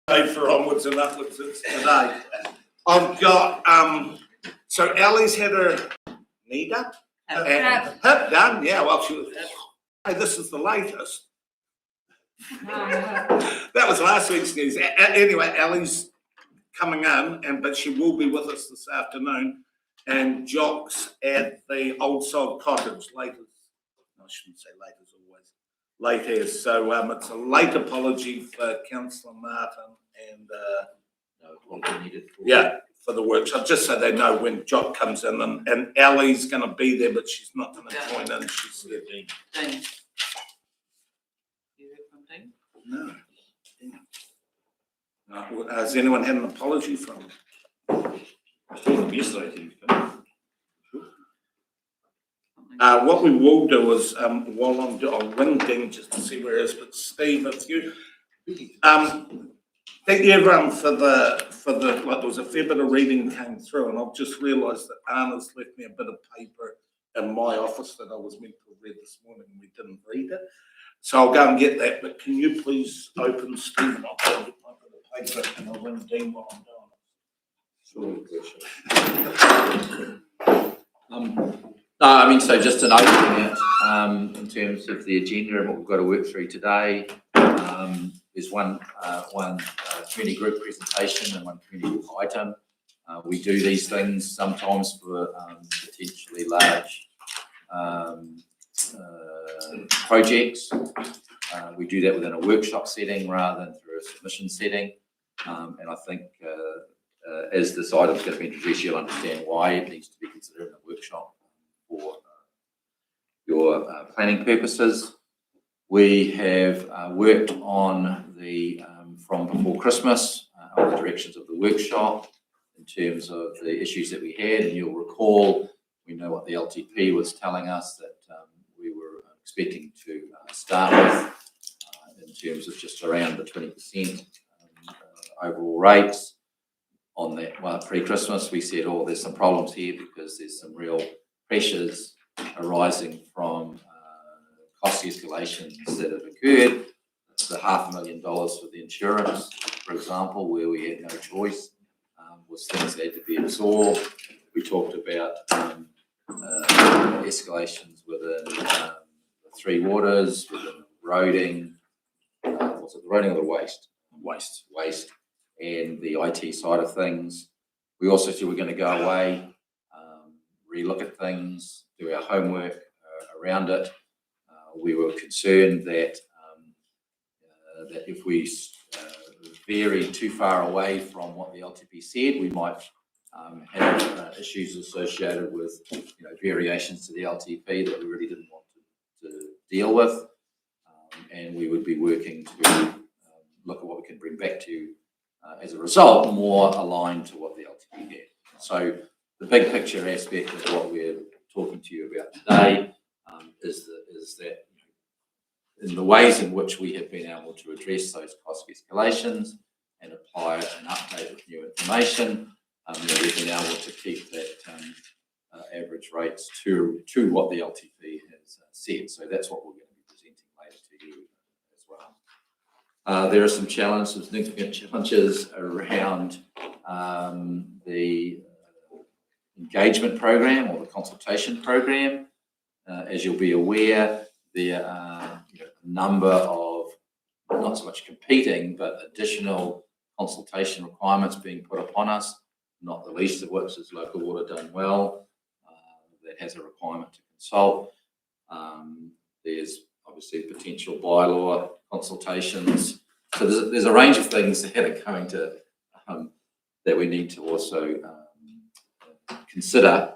For onwards and upwards today. I've got so Ellie's had her knee done, hip done. Yeah, well, she was. Hey, this is the latest. That was last week's news. Anyway, Ellie's coming in, but she will be with us this afternoon. And Jock's at the Old Sod Cottage later. I shouldn't say late as always. Late as so. It's a late apology for Councillor Martin and for the workshop, just so they know when Jock comes in, and Ellie's going to be there, but she's not going to join in. She's there. Dean. You heard from Dean? No. Has anyone had an apology from him? I told him yesterday. What we will do is, while I'll ring Dean just to see where he is, but Steve, if you, thank you everyone for the, like, there was a fair bit of reading came through, and I've just realised that Anna's left me a bit of paper in my office that I was meant to have read this morning and we didn't read it. So I'll go and get that, but can you please open Steve and I'll go and get my bit of paper and I'll ring Dean while I'm doing it. No, I mean, so just an opening it in terms of the agenda and what we've got to work through today. There's one community group presentation and one community item. We do these things sometimes for potentially large projects. We do that within a workshop setting rather than through a submission setting. And I think as this item is going to be introduced, you'll understand why it needs to be considered in a workshop for your planning purposes. We have worked on the from before Christmas on the directions of the workshop in terms of the issues that we had, and you'll recall we know what the LTP was telling us that we were expecting to start with in terms of just around the 20% overall rates. On that pre-Christmas, we said, oh, there's some problems here because there's some real pressures arising from cost escalations that have occurred. It's the $500,000 for the insurance, for example, where we had no choice, was things that had to be absorbed. We talked about escalations within the Three Waters, within roading. Was it the roading or the waste? Waste, and the IT side of things. We also said we're going to go away, relook at things, do our homework around it. We were concerned that that if we vary too far away from what the LTP said, we might have issues associated with variations to the LTP that we really didn't want to deal with, and we would be working to look at what we can bring back to you as a result, more aligned to what the LTP had. So the big picture aspect of what we're talking to you about today is that in the ways in which we have been able to address those cost escalations and apply an update with new information, we've been able to keep that average rates to what the LTP has said. So that's what we're going to be presenting later to you as well. There are some significant challenges around the engagement program or the consultation program. As you'll be aware, there are a number of not so much competing but additional consultation requirements being put upon us, not the least of which is Local Water Done Well, that has a requirement to consult. There's obviously potential bylaw consultations. So there's a range of things that are going to that we need to also consider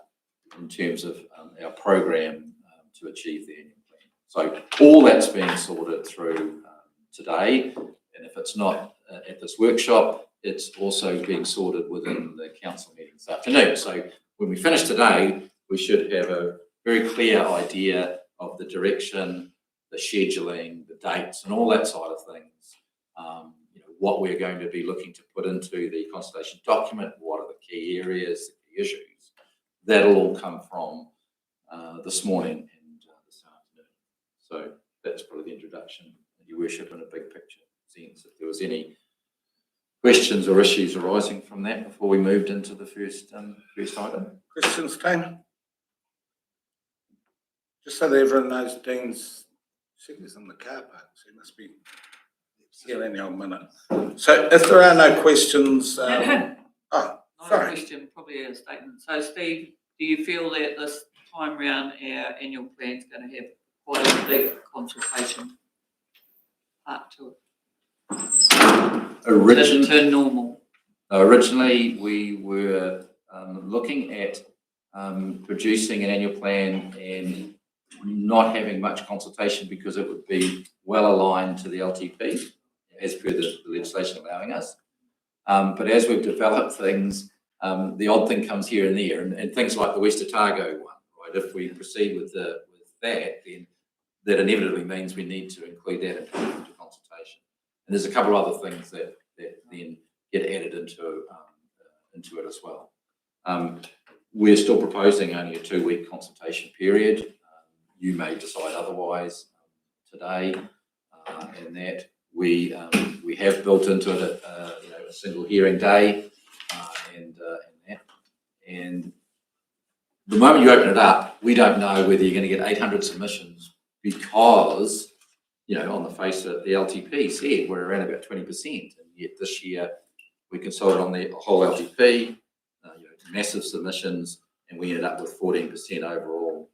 in terms of our program to achieve the annual plan. So all that's being sorted through today, and if it's not at this workshop, it's also being sorted within the council meeting this afternoon. So when we finish today, we should have a very clear idea of the direction, the scheduling, the dates, and all that side of things. What we're going to be looking to put into the consultation document, what are the key areas, the key issues. That'll all come from this morning and this afternoon. So that's probably the introduction, Your Worship, in a big picture sense. If there was any questions or issues arising from that before we moved into the first item? Questions, Dean? Just so that everyone knows, Dean's signal's in the car park, so he must be here any old minute. So if there are no questions, Not a sorry. question, probably a statement. So Steve, do you feel that this time round our annual plan's going to have quite a big consultation part to it? To normal. Originally, we were looking at producing an annual plan and not having much consultation because it would be well aligned to the LTP as per the legislation allowing us. But as we've developed things, the odd thing comes here and there, and things like the West Otago one, right? If we proceed with that, then that inevitably means we need to include that into consultation. And there's a couple of other things that then get added into it as well. We're still proposing only a 2-week consultation period. You may decide otherwise today, and that we have built into it a single hearing day, and that. And the moment you open it up, we don't know whether you're going to get 800 submissions because, on the face of it, the LTP said we're around about 20%, and yet this year we consulted on the whole LTP, massive submissions, and we ended up with 14% overall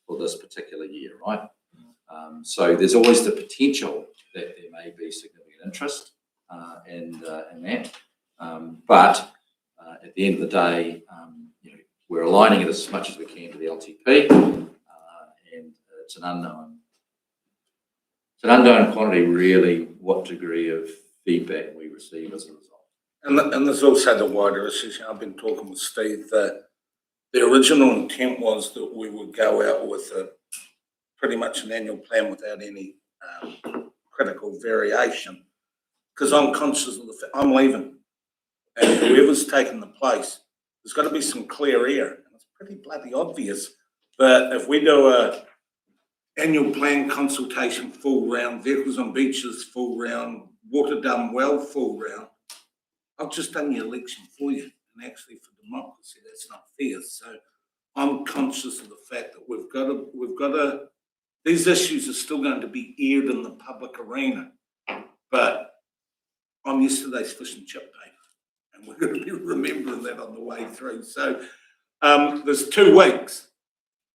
for this particular year, right? So there's always the potential that there may be significant interest in that, but at the end of the day, we're aligning it as much as we can to the LTP, and it's an unknown. It's an unknown quantity, really, what degree of feedback we receive as a result. And there's also the wider issues. I've been talking with Steve that the original intent was that we would go out with pretty much an annual plan without any critical variation, because I'm conscious of the fact I'm leaving, and whoever's taken the place, there's got to be some clear air. And it's pretty bloody obvious. But if we do a annual plan consultation full round, vehicles on beaches full round, water done well full round, I've just done your election for you. And actually, for democracy, that's not fair. So I'm conscious of the fact that we've got to. These issues are still going to be aired in the public arena, but I'm yesterday's fish and chip day, and we're going to be remembering that on the way through. So there's 2 weeks.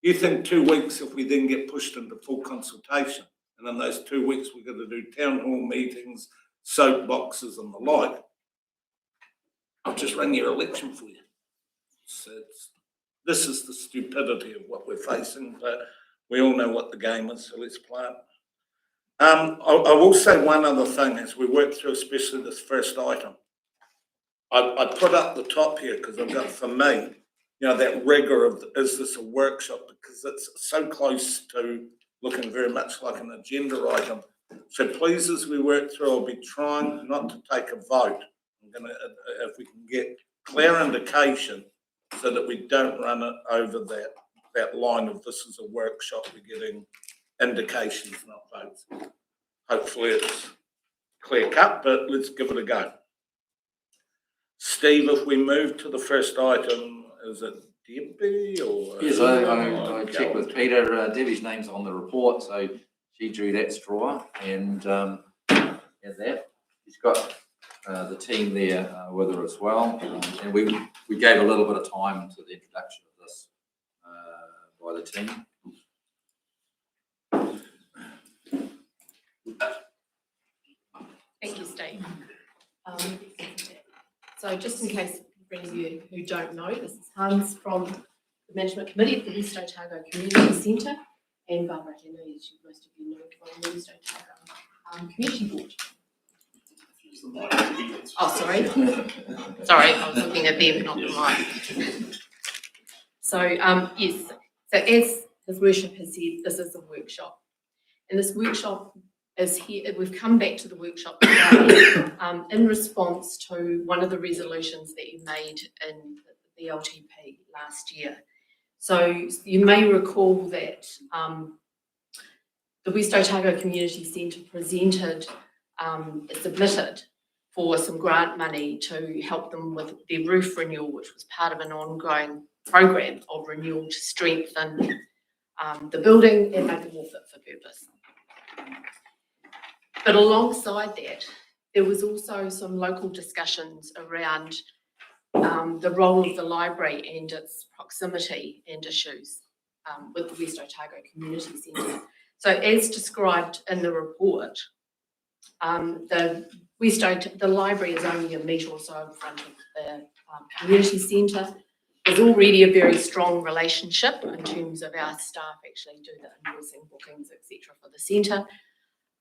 You think 2 weeks if we then get pushed into full consultation, and in those 2 weeks we're going to do town hall meetings, soapboxes, and the like. I've just run your election for you. So this is the stupidity of what we're facing, but we all know what the game is, so let's play it. I will say one other thing as we work through, especially this first item. I put up the top here because I've got, for me, that rigor of is this a workshop, because it's so close to looking very much like an agenda item. So please, as we work through, I'll be trying not to take a vote. I'm gonna, if we can get clear indication so that we don't run it over that line of this is a workshop, we're getting indications, not votes. Hopefully it's clear cut, but let's give it a go. Steve, if we move to the first item, is it Debbie or? Yes, I checked with Peter. Debbie's name's on the report, so she drew that straw, and that she's got the team there with her as well, and we gave a little bit of time to the introduction of this by the team. Thank you, Steve. So just in case for any of you who don't know, this is Hans from the Management Committee of the West Otago Community Centre, and Barbara Henry, as most of you know, from the West Otago Community Board. Oh, sorry. Sorry, I was looking at them, not the mic. So, yes, so as His Worship has said, this is a workshop. And this workshop is here, we've come back to the workshop today in response to one of the resolutions that you made in the LTP last year. So you may recall that the West Otago Community Centre presented, submitted for some grant money to help them with their roof renewal, which was part of an ongoing program of renewal to strengthen the building and make it more fit for purpose. But alongside that, there was also some local discussions around the role of the library and its proximity and issues with the West Otago Community Centre. So as described in the report, the library is only a metre or so in front of the community centre. There's already a very strong relationship in terms of our staff actually do the invoicing, bookings, etc. for the centre.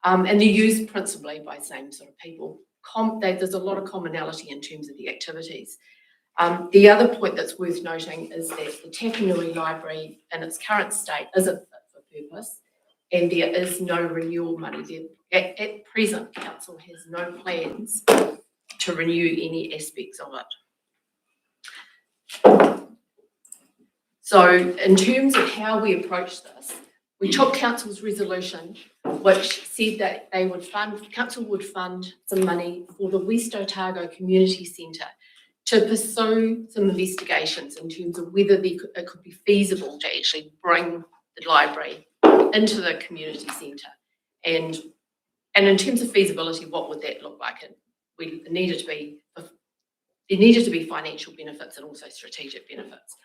And they're used principally by same sort of people. There's a lot of commonality in terms of the activities. The other point that's worth noting is that the Tapanui Library in its current state isn't fit for purpose, and there is no renewal money there. At present, council has no plans to renew any aspects of it. So in terms of how we approach this, we took council's resolution, which said that council would fund some money for the West Otago Community Centre to pursue some investigations in terms of whether it could be feasible to actually bring the library into the community centre. And in terms of feasibility, what would that look like? There needed to be financial benefits and also strategic benefits.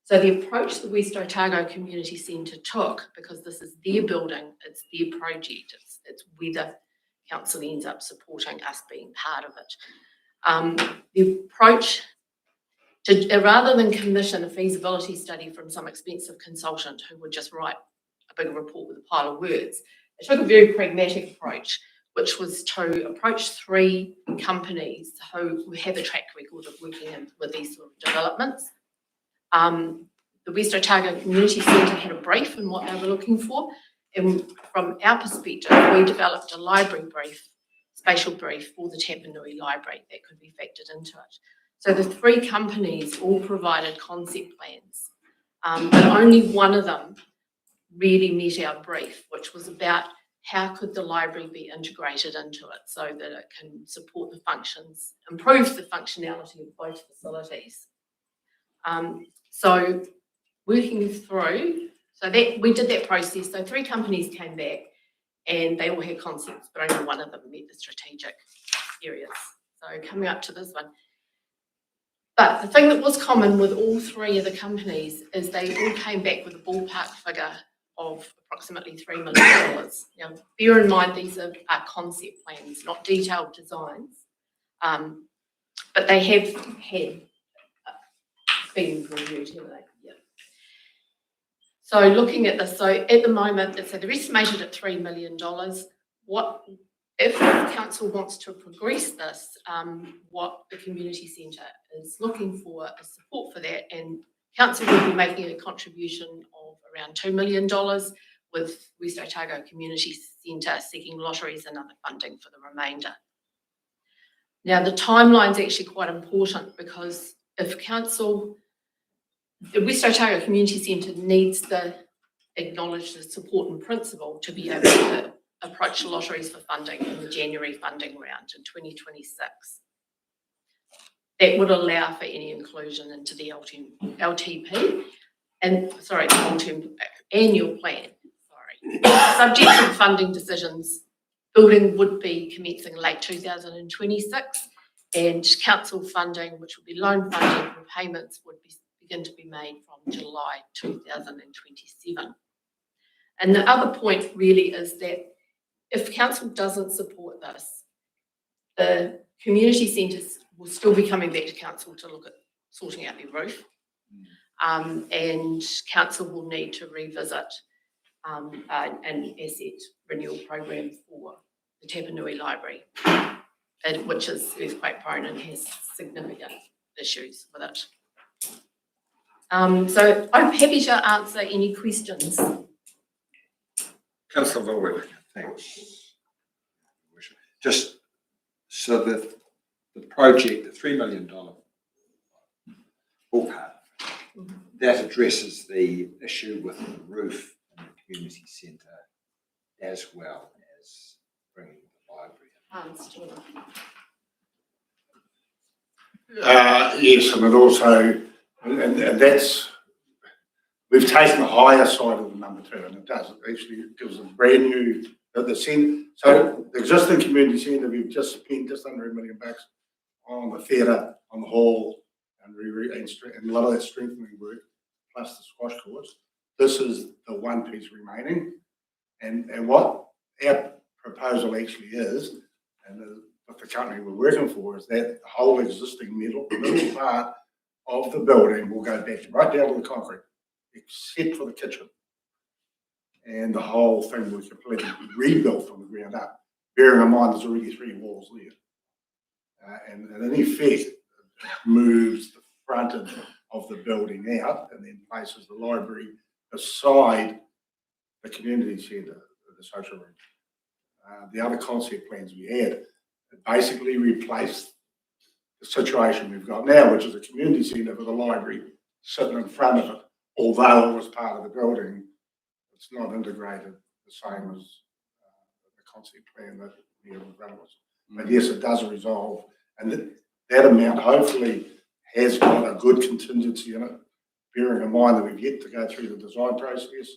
So the approach the West Otago Community Centre took, because this is their building, it's their project, it's whether council ends up supporting us being part of it. The approach to, rather than commission a feasibility study from some expensive consultant who would just write a big report with a pile of words, they took a very pragmatic approach, which was to approach 3 companies who have a track record of working with these sort of developments. The West Otago Community Centre had a brief in what they were looking for, and from our perspective, we developed a library brief, spatial brief for the Tapanui Library that could be factored into it. So the 3 companies all provided concept plans, but only one of them really met our brief, which was about how could the library be integrated into it so that it can support the functions, improve the functionality of both facilities. So working through, so that we did that process. So 3 companies came back and they all had concepts, but only one of them met the strategic areas. So coming up to this one. But the thing that was common with all 3 of the companies is they all came back with a ballpark figure of approximately $3 million. Now, bear in mind, these are concept plans, not detailed designs, but they have had been reviewed, haven't they? Yeah. So looking at this, so at the moment, so they're estimated at $3 million. What if council wants to progress this, what the community centre is looking for is support for that, and council will be making a contribution of around $2 million, with West Otago Community Centre seeking lotteries and other funding for the remainder. Now, the timeline's actually quite important, because if council, the West Otago Community Centre needs to acknowledge the support in principle to be able to approach lotteries for funding in the January funding round in 2026. That would allow for any inclusion into the LTP, and sorry, the long-term annual plan. Subject to funding decisions, building would be commencing late 2026, and council funding, which would be loan funding repayments, would begin to be made from July 2027. And the other point really is that if council doesn't support this, the community centres will still be coming back to council to look at sorting out their roof, and council will need to revisit an asset renewal program for the Tapanui Library, which is earthquake prone and has significant issues with it. So I'm happy to answer any questions. Councillor Villewood. Thanks. Just so that the project, the $3 million ballpark, that addresses the issue with the roof in the community centre as well as bringing the library in. Yes, and it also, and that's, we've taken the higher side of the number two, and it does, it actually gives a brand new, so the existing community centre, we've just spent just under $1 million on the theatre, on the hall, and a lot of that strengthening work, plus the squash courts. This is the one piece remaining, and what our proposal actually is, and what the company we're working for, is that the whole existing middle part of the building will go back right down to the concrete, except for the kitchen. And the whole thing was completely rebuilt from the ground up. Bearing in mind there's already 3 walls there. And in effect, it moves the frontage of the building out and then places the library beside the community centre, the social room. The other concept plans we had basically replaced the situation we've got now, which is a community centre with a library sitting in front of it. Although it was part of the building, it's not integrated the same as the concept plan that we have in front of us. But yes, it does resolve, and that amount hopefully has got a good contingency in it, bearing in mind that we've yet to go through the design process,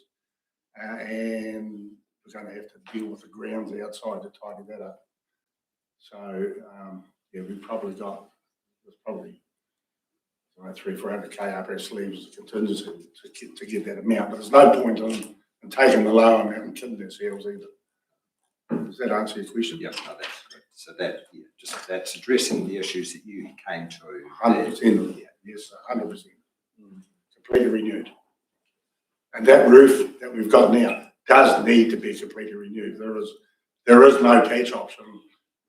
and we're going to have to deal with the grounds outside to tidy that up. So yeah, we've probably got, there's probably 300-400K up our sleeves as a contingency to get that amount, but there's no point in taking the lower amount and killing ourselves either. Does that answer your question? Yeah, no, that's correct. So that, yeah, just that's addressing the issues that you came to. 100%. Yeah, yes, 100%. Completely renewed. And that roof that we've got now does need to be completely renewed. There is no patch option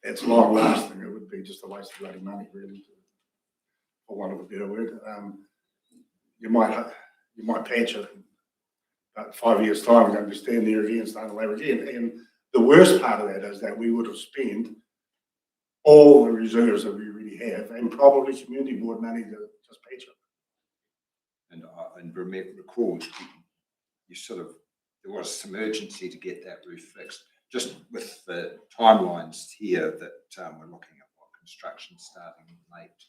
that's long lasting. It would be just a waste of bloody money, really, for want of a better word. You might patch it, but 5 years' time, we're going to be standing there again, starting all over again. And the worst part of that is that we would have spent all the reserves that we really have, and probably community board money to just patch it. And recall, you sort of, there was some urgency to get that roof fixed. Just with the timelines here that we're looking at, what construction starting in late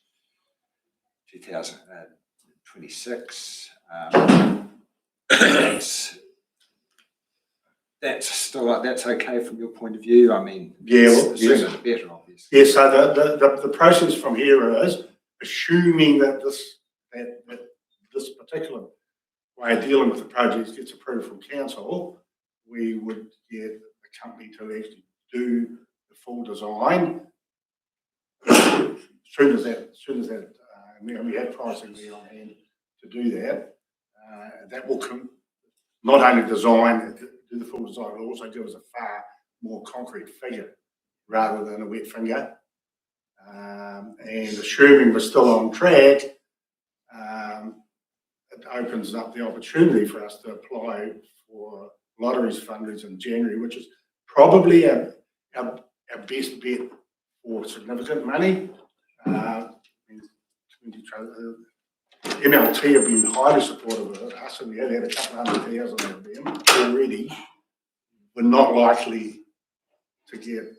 2026. That's still, that's okay from your point of view. I mean, Yeah, well, the sooner the better, obviously. Yeah, so the process from here is, assuming that this particular way of dealing with the project gets approved from council, we would get the company to actually do the full design. As soon as that, we have pricing there on hand to do that. That will not only design, do the full design, but also give us a far more concrete figure rather than a wet finger. And assuming we're still on track, it opens up the opportunity for us to apply for lotteries fundraising in January, which is probably our best bet for significant money. MLT have been highly supportive of us, and we have had a couple of 100,000 of them already. We're not likely to get,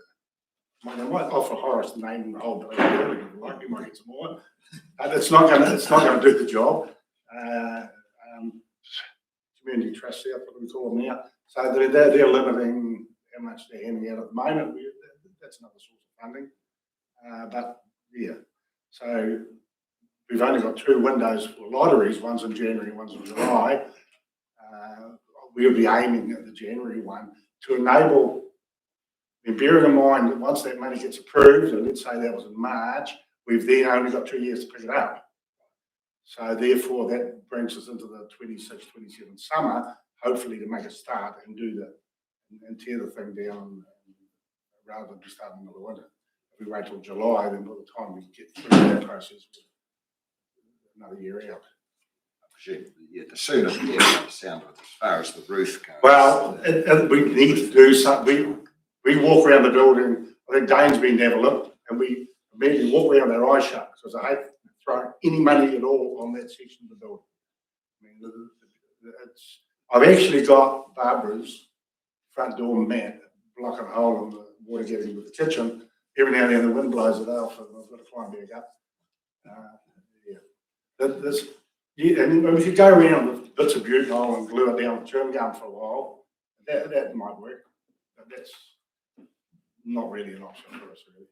I might offer Horace the name and the whole building if you like, we might get some more. But it's not going to do the job. Community trust out, what we call them now. So they're limiting how much they're handing out at the moment. That's another source of funding. But yeah, so we've only got 2 windows for lotteries, one's in January, one's in July. We'll be aiming at the January one to enable, bearing in mind that once that money gets approved, and let's say that was in March, we've then only got 2 years to pick it up. So therefore that brings us into the 26, 27 summer, hopefully to make a start and do and tear the thing down rather than just starting in the winter. If we wait till July, then by the time we get through that process, another year out. Yeah, the sooner the better, sound of it, as far as the roof goes. Well, we need to do something. We walk around the building. I think Dane's been to have a look, and we immediately walk around with our eyes shut because I hate throwing any money at all on that section of the building. I mean, I've actually got Barbara's front door mat blocking a hole in the water getting into the kitchen. Every now and then the wind blows it off, and I've got to climb back up. Yeah. There's, yeah, and if you go around with bits of butanol and glue it down with chewing gum for a while, that might work, but that's not really an option for us. Really.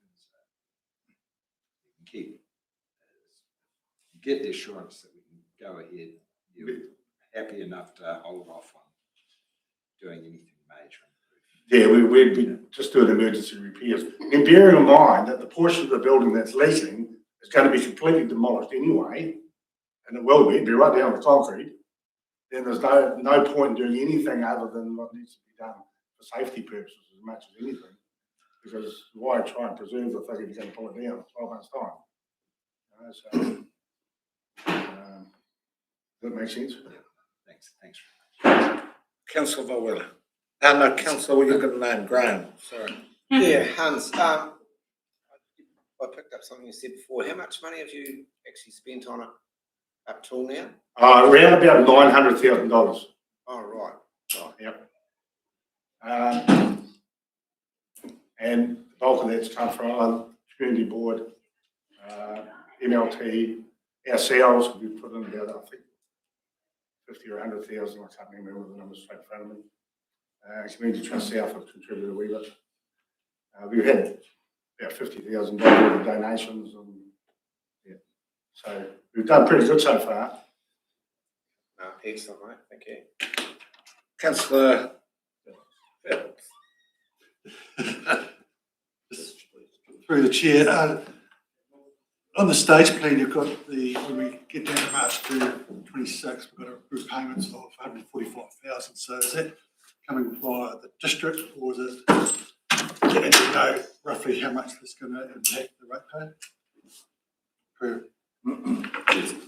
Keep, get the assurance that we can go ahead. You're happy enough to hold off on doing anything major. Yeah, we'd be just doing emergency repairs. And bearing in mind that the portion of the building that's leasing is going to be completely demolished anyway, and it will be right down to concrete, then there's no point in doing anything other than what needs to be done for safety purposes as much as anything. Because why try and preserve the thing if you're going to pull it down in 12 months' time? Does that make sense? Yeah. Thanks. Councillor Vawela. No, Councillor, you've got a name, Graham, sorry. Yeah, Hans, I picked up something you said before. How much money have you actually spent on it up till now? Around about $900,000. Oh, right. Yep. And the bulk of that's come from our community board, MLT, ourselves. We put in about, I think, 50 or 100,000. I can't remember the numbers straight in front of me. Community Trust South have contributed a wee bit. We've had about $50,000 of donations, and yeah, so we've done pretty good so far. Excellent, mate. Thank you. Councillor. Through the chair, on the stage plan, you've got when we get down to March 26, we've got approved payments of 145,000. So is that coming via the district, or is it getting to know roughly how much that's going to impact the rate pay?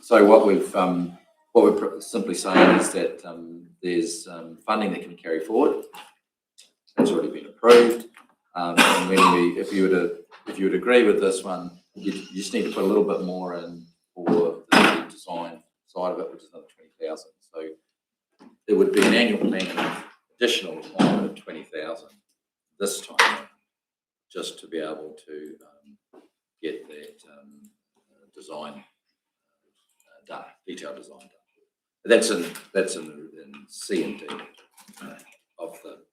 So what we're simply saying is that there's funding that can carry forward. That's already been approved. And when if you would agree with this one, you just need to put a little bit more in for the design side of it, which is another 20,000. So there would be an annual plan of additional requirement of 20,000 this time, just to be able to get that design done, detailed design done. But that's in C and D of the.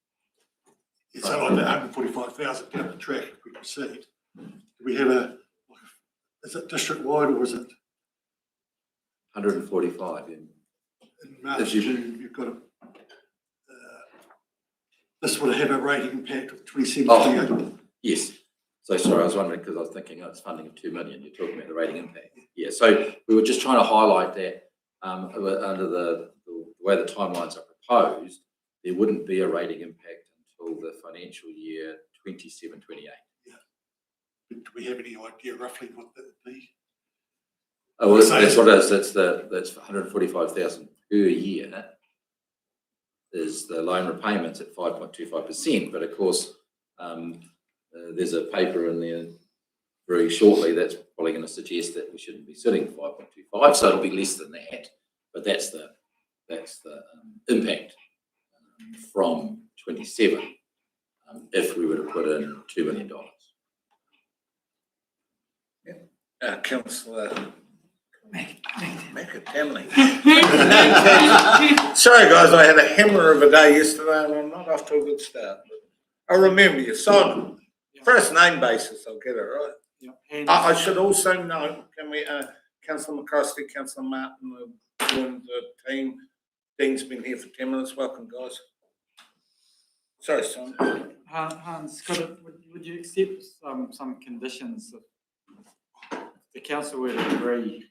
So on that 145,000 down the track, if we proceed, do we have is it district wide or is it 145? in March, June? You've got this would have a rating impact of 27, 28. Yes. So sorry, I was wondering because I was thinking it's funding of 2 million. You're talking about the rating impact. Yeah. So we were just trying to highlight that under the way the timelines are proposed, there wouldn't be a rating impact until the financial year 27-28. Yeah. Do we have any idea roughly what that would be? Oh, well, that's what it is. That's 145,000 per year. Is the loan repayments at 5.25%, but of course there's a paper in there very shortly that's probably going to suggest that we shouldn't be sitting at 5.25, so it'll be less than that. But that's the impact from 27 if we were to put in $2 million. Councillor McAtenley. Sorry guys, I had a hammer of a day yesterday and I'm not off to a good start. I remember you, Simon. First name basis, I'll get it right. Yeah. I should also know, can we, Councillor McCrosty, Councillor Martin, joined the team. Dean's been here for 10 minutes. Welcome, guys. Sorry, Simon. Hans, would you accept some conditions if the council were to agree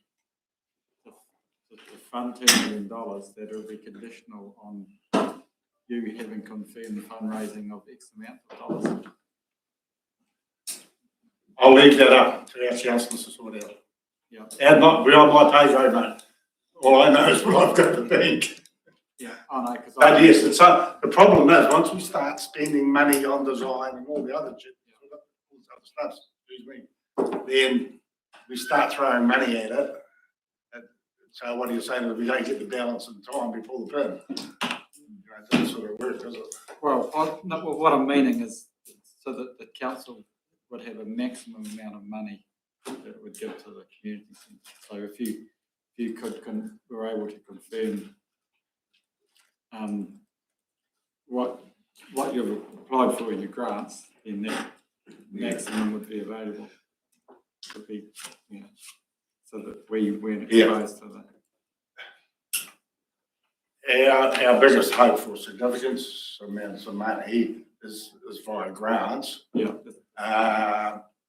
to fund $2 million, that it would be conditional on you having confirmed the fundraising of X amount of dollars? I'll leave that up to our councillors to sort out. Yeah. And not beyond my pay grade, mate. All I know is what I've got to think. Yeah, I know, because But yes, it's the problem is once we start spending money on design and all the other shit, all this other stuff, then we start throwing money at it. So what are you saying? If we don't get the balance in time before the pin, it doesn't sort of work, does it? well, what I'm meaning is so that the council would have a maximum amount of money that it would give to the community centre. So if you were able to confirm what you've applied for in your grants, then that maximum would be available. Would be, you know, so that we weren't exposed to that. Our biggest hope for significant amounts of money is via grants. Yeah.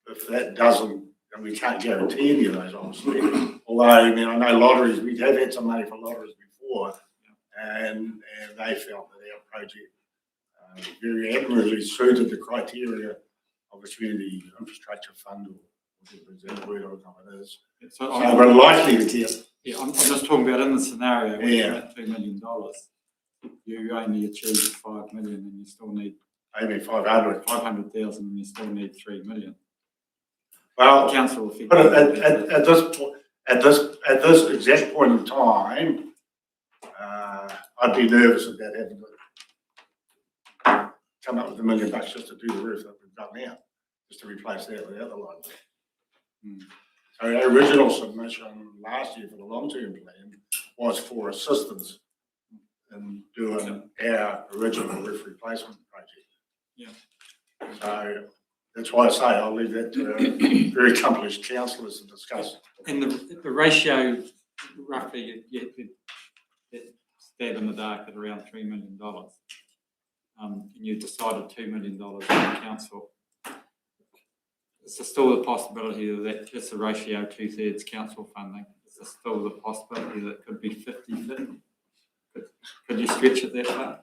If that doesn't, and we can't guarantee any of those, obviously. Although, I mean, I know lotteries, we have had some money for lotteries before, and they felt that our project very admirably suited the criteria of a community infrastructure fund, or whatever is that word, I don't know what it is. So So we're likely to get. Yeah, I'm just talking about in the scenario where Yeah. you're at $2 million, you only achieve 5 million and you still need Maybe 500. 500,000 and you still need 3 million. Well, Council will but effectively. at this exact point in time, I'd be nervous about having to come up with $1 million just to do the roof that we've done now, just to replace that with the other lines. So our original submission last year for the long-term plan was for assistance in doing our original roof replacement project. Yeah. So that's why I say I'll leave that to our very accomplished councillors to discuss. And the ratio, roughly, you stab in the dark at around $3 million. And you decided $2 million in the council. Is there still the possibility that it's a ratio 2/3 council funding? Is there still the possibility that it could be 50-50? Could you stretch it that far?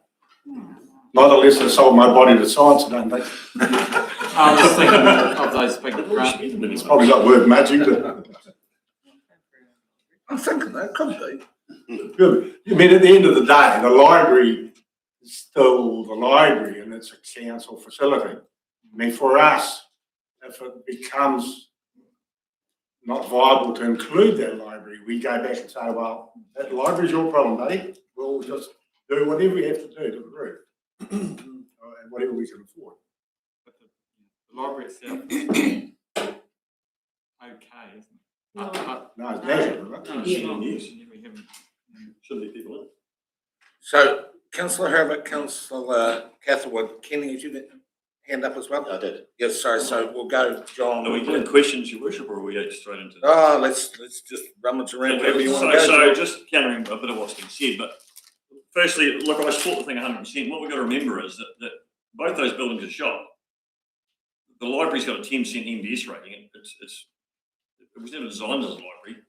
Not unless I sold my body to science, I don't think. I was thinking of those big grants. It's probably not worth much either. I'm thinking that could be. Good. I mean, at the end of the day, the library is still the library and it's a council facility. I mean, for us, if it becomes not viable to include that library, we go back and say, well, that library's your problem, buddy. We'll just do whatever we have to do to the roof. And whatever we can afford. But the library itself is okay, isn't it? No, it's national, isn't it? Yeah. We haven't, Shouldn't be people in it. So, Councillor Herbert, Councillor Catherwood, Kenny, did you get your hand up as well? I did. Yes, sorry, so we'll go, John. Are we doing questions, your worship, or are we going straight into? Oh, let's just rummage around wherever you want to go. So just countering a bit of what's been said, but firstly, look, I support the thing 100%. What we've got to remember is that both those buildings are shot. The library's got a 10% NBS rating. It was never designed as a library.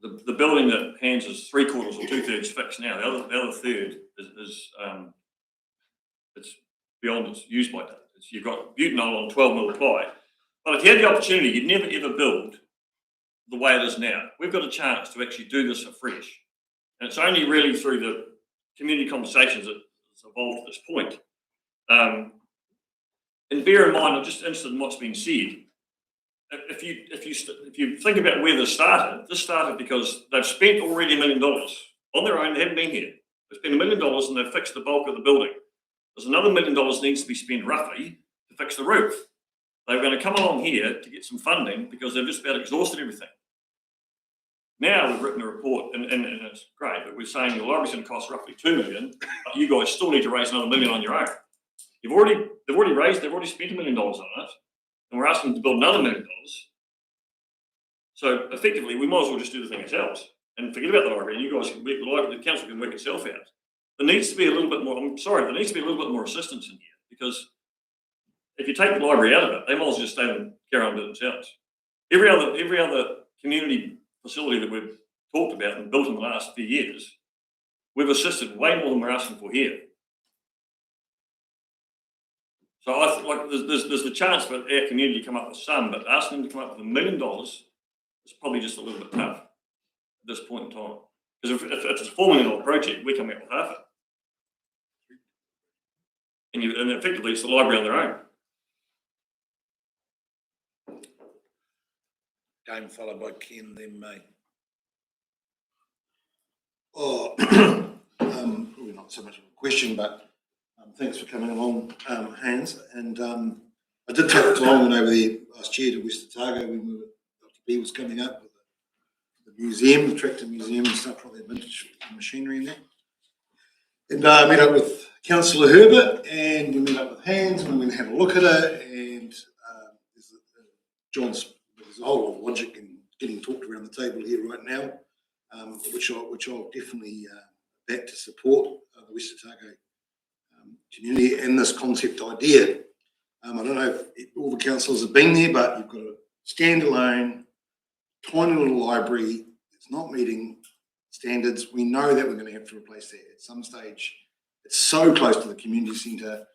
The building that Hans is 3/4 or 2/3 fixed now. The other third is it's beyond its use by date. You've got butanol on 12 mil ply. But if you had the opportunity, you'd never ever build the way it is now. We've got a chance to actually do this afresh. And it's only really through the community conversations that it's evolved to this point. And bear in mind, I'm just interested in what's been said. If you think about where this started because they've spent already $1 million on their own. They haven't been here. They've spent $1 million and they've fixed the bulk of the building. There's another $1 million needs to be spent roughly to fix the roof. They're going to come along here to get some funding because they've just about exhausted everything. Now we've written a report, and it's great, but we're saying the library's going to cost roughly $2 million, but you guys still need to raise another $1 million on your own. They've already spent $1 million on it, and we're asking them to build another $1 million. So effectively, we might as well just do the thing ourselves and forget about the library, and you guys can the council can work itself out. There needs to be a little bit more. I'm sorry, there needs to be a little bit more assistance in here because if you take the library out of it, they might as well just stay and carry on doing it themselves. Every other community facility that we've talked about and built in the last few years, we've assisted way more than we're asking for here. So I think like there's the chance for our community to come up with some, but asking them to come up with $1 million is probably just a little bit tough at this point in time. Because if it's a $4 million project, we come out with half it. And effectively it's the library on their own. Game followed by Ken, then me. Oh, probably not so much of a question, but thanks for coming along, Hans. And I did take the time when over there last year to West Otago when LTP was coming up with the museum, the tractor museum and stuff like that, vintage machinery in there. And I met up with Councillor Herbert and we met up with Hans and we went and had a look at it, and there's a whole lot of logic in getting talked around the table here right now, which I'll definitely back to support the West Otago community and this concept idea. I don't know if all the councillors have been there, but you've got a standalone, tiny little library. It's not meeting standards. We know that we're going to have to replace that at some stage. It's so close to the community centre.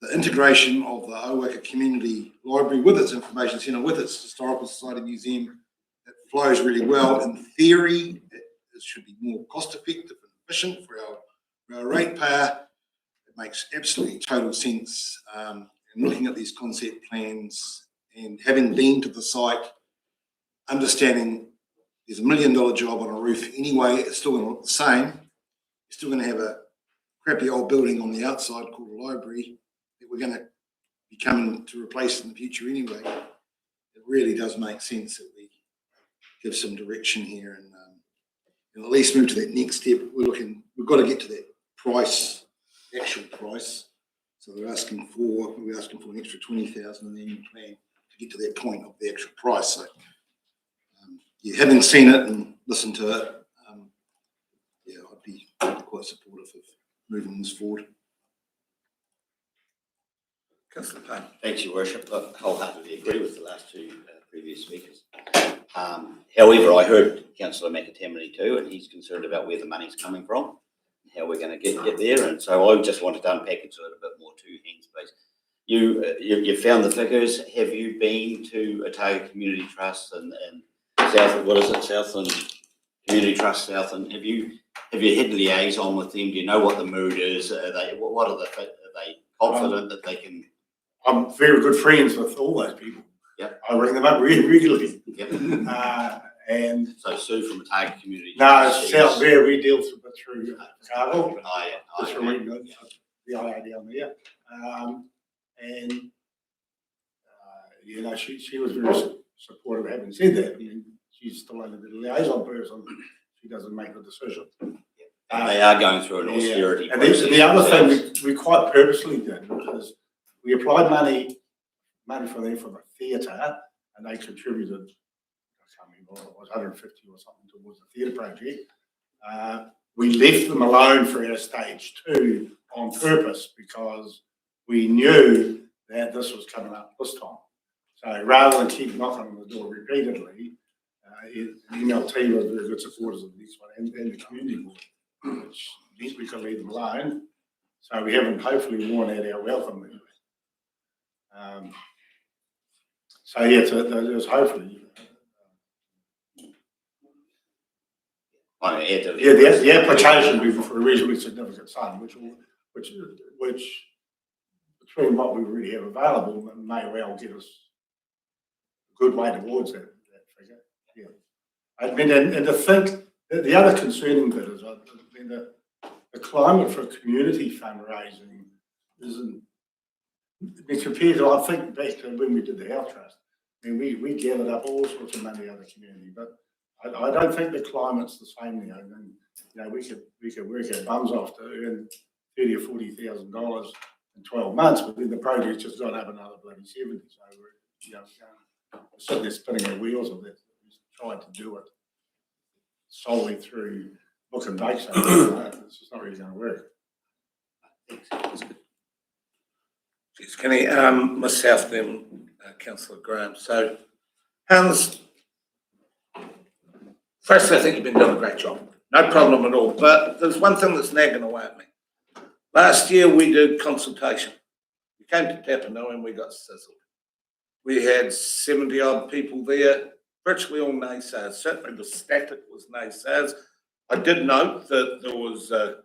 The integration of the Owaka Community Library with its information centre, with its Historical Society Museum, it flows really well. In theory, it should be more cost effective and efficient for our ratepayer. It makes absolutely total sense. And looking at these concept plans and having been to the site, understanding there's $1 million job on a roof anyway, it's still going to look the same. You're still going to have a crappy old building on the outside called a library that we're going to be coming to replace in the future anyway. It really does make sense that we give some direction here and at least move to that next step. We've got to get to that price, actual price. So we're asking for an extra 20,000 in the annual plan to get to that point of the actual price. So having seen it and listened to it, I'd be quite supportive of moving this forward. Councillor Payne. Thanks, Your Worship. I wholeheartedly agree with the last two previous speakers. However, I heard Councillor McAtamaney too, and he's concerned about where the money's coming from, and how we're going to get there. And so I just wanted to unpack it a little bit more too, Hans, please. You found the figures. Have you been to Otago Community Trust and Southland Community Trust Southland? Have you had liaison with them? Do you know what the mood is? Are they confident that they can? I'm very good friends with all those people. Yep. I ring them up regularly. Yep. And So Sue from Otago Community no, Trust. South there we deal with it through Cargill. Just yeah. from the IA down there. She was very supportive. Having said that, I mean, she's still only the liaison person. She doesn't make the decision. They are going through an austerity And process. the other thing we quite purposely did was we applied money for them for the theatre, and they contributed, I can't remember what it was, 150 or something towards the theatre project. We left them alone for our stage 2 on purpose because we knew that this was coming up this time. So rather than keep knocking on the door repeatedly, MLT were very good supporters of this one and the community board, which means we could leave them alone. So we haven't hopefully worn out our welcome anyway. So there's hopefully. The application will be for a reasonably significant sum, which between what we already have available may well get us a good way towards that figure. Yeah. I mean, and to think that the other concerning bit is, I mean, the climate for community fundraising isn't. Compared to, I think back to when we did the health trust, I mean, we gathered up all sorts of money out of the community, but I don't think the climate's the same now. And we could work our bums off to earn $30,000 or $40,000 in 12 months, but then the project's just gone up another bloody 70. So we're sitting there spinning our wheels on that. We're trying to do it solely through book and bake. So it's just not really going to work. Kenny, myself then, Councillor Graham. So, Hans, firstly, I think you've been doing a great job. No problem at all. But there's one thing that's nagging away at me. Last year we did consultation. We came to Tapanui and we got sizzled. We had 70 odd people there, virtually all naysayers. Certainly the static was naysayers. I did note that there was a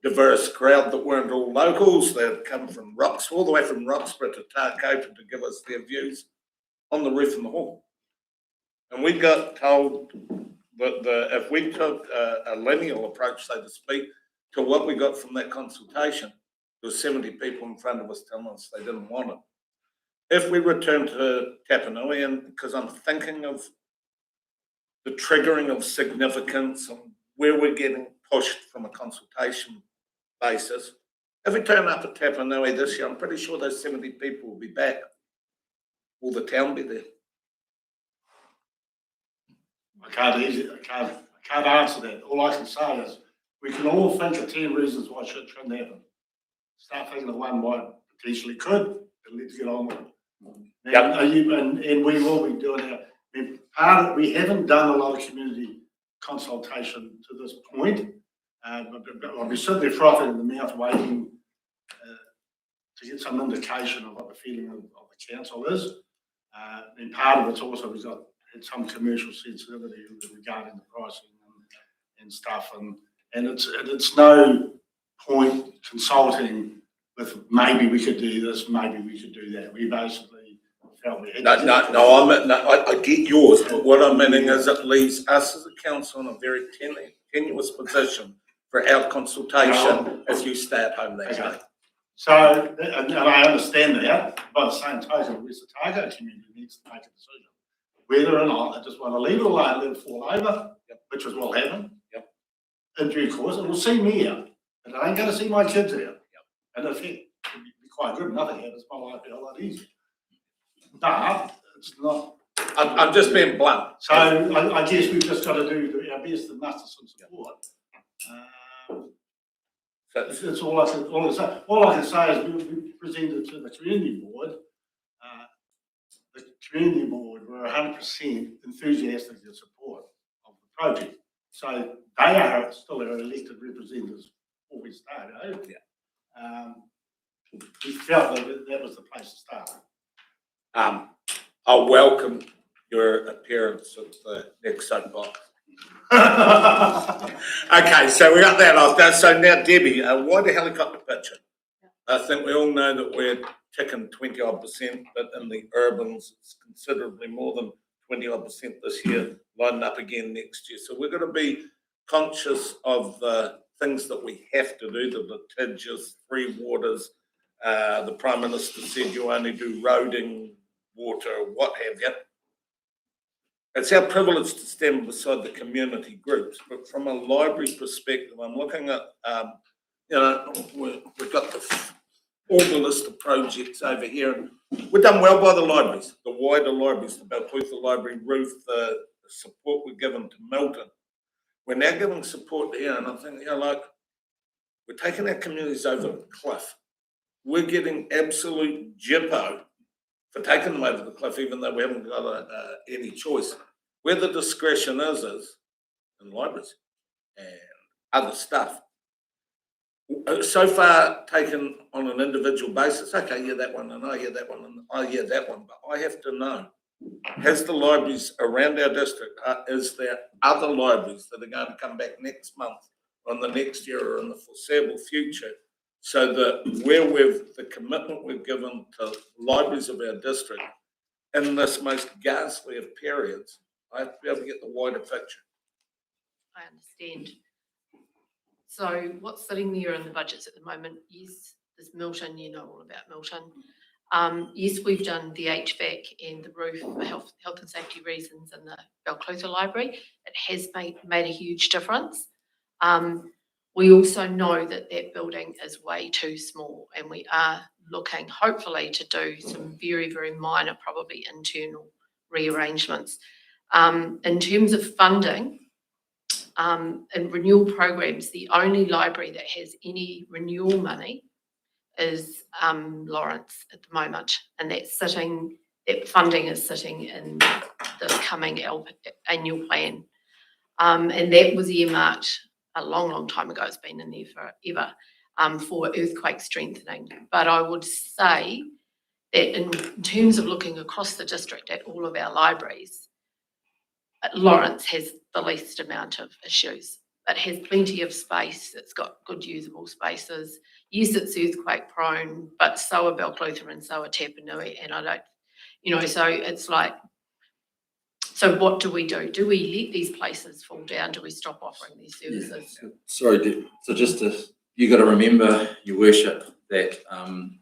diverse crowd that weren't all locals. They had come from all the way from Roxburgh to Tarkota to give us their views on the roof and the hall. And we got told that if we took a lineal approach, so to speak, to what we got from that consultation, there was 70 people in front of us telling us they didn't want it. if we return to Tapanui, and because I'm thinking of the triggering of significance and where we're getting pushed from a consultation basis, if we turn up at Tapanui this year, I'm pretty sure those 70 people will be back. Will the town be there? I can't answer that. All I can say is, we can all think of 10 reasons why shit shouldn't happen. Start thinking of one why it potentially could, and let's get on with it. And we will be doing that. We haven't done a lot of community consultation to this point. But I'll be sitting there frothing in the mouth waiting to get some indication of what the feeling of the council is. And part of it's also we've got some commercial sensitivity regarding the pricing and stuff, and it's no point consulting with maybe we could do this, maybe we could do that. We basically felt we had I get yours, but what I'm meaning is it leaves us as a council in a very tenuous position for our consultation if you stay at home that day. So, and I understand that, by the same token, the West Otago community needs to make a decision whether or not they just want to leave it alone, let it fall over, which is what will happen in due course, and we'll see me out, and I ain't going to see my kids out. And if it would be quite good, nothing happens, my life will be a lot easier. But it's not. I'm just being blunt. So I guess we've just got to do our best to muster some support. That's all I can say. All I can say is we presented to the community board. The community board were 100% enthusiastic in support of the project. So they are still our elected representatives before we started. We felt that was the place to start. I welcome your appearance at the next soapbox. Okay, so we got that off. So now, Debbie, why the helicopter picture? I think we all know that we're ticking 20-odd%, but in the urbans, it's considerably more than 20-odd% this year, lining up again next year. So we're going to be conscious of the things that we have to do, the litigious, free waters. The Prime Minister said you only do roading, water, what have you. It's our privilege to stand beside the community groups, but from a library perspective, I'm looking at, we've got all the list of projects over here, and we've done well by the libraries, the wider libraries, the Balclutha Library roof, the support we're given to Milton. We're now giving support here, and I think, we're taking our communities over the cliff. We're getting absolute jippo for taking them over the cliff, even though we haven't got any choice. Where the discretion is in libraries and other stuff. So far taken on an individual basis, okay, yeah, that one, and I hear that one, and I hear that one, but I have to know, has the libraries around our district, is there other libraries that are going to come back next month, or in the next year, or in the foreseeable future, so that the commitment we've given to libraries of our district in this most ghastly of periods, I have to be able to get the wider picture. I understand. So what's sitting there in the budgets at the moment? Yes, there's Milton, you know all about Milton. Yes, we've done the HVAC and the roof for health and safety reasons in the Balclutha Library. It has made a huge difference. We also know that building is way too small, and we are looking hopefully to do some very, very minor, probably internal rearrangements. In terms of funding and renewal programs, the only library that has any renewal money is Lawrence at the moment, and that funding is sitting in the coming annual plan, and that was earmarked a long, long time ago. It's been in there forever for earthquake strengthening. But I would say that in terms of looking across the district at all of our libraries, Lawrence has the least amount of issues. It has plenty of space. It's got good usable spaces. Yes, it's earthquake prone, but so are Balclutha and so are Tapanui. And I don't, so it's like, so what do we do? Do we let these places fall down? Do we stop offering these services? Yeah. Sorry, Deb. So you got to remember, Your Worship, that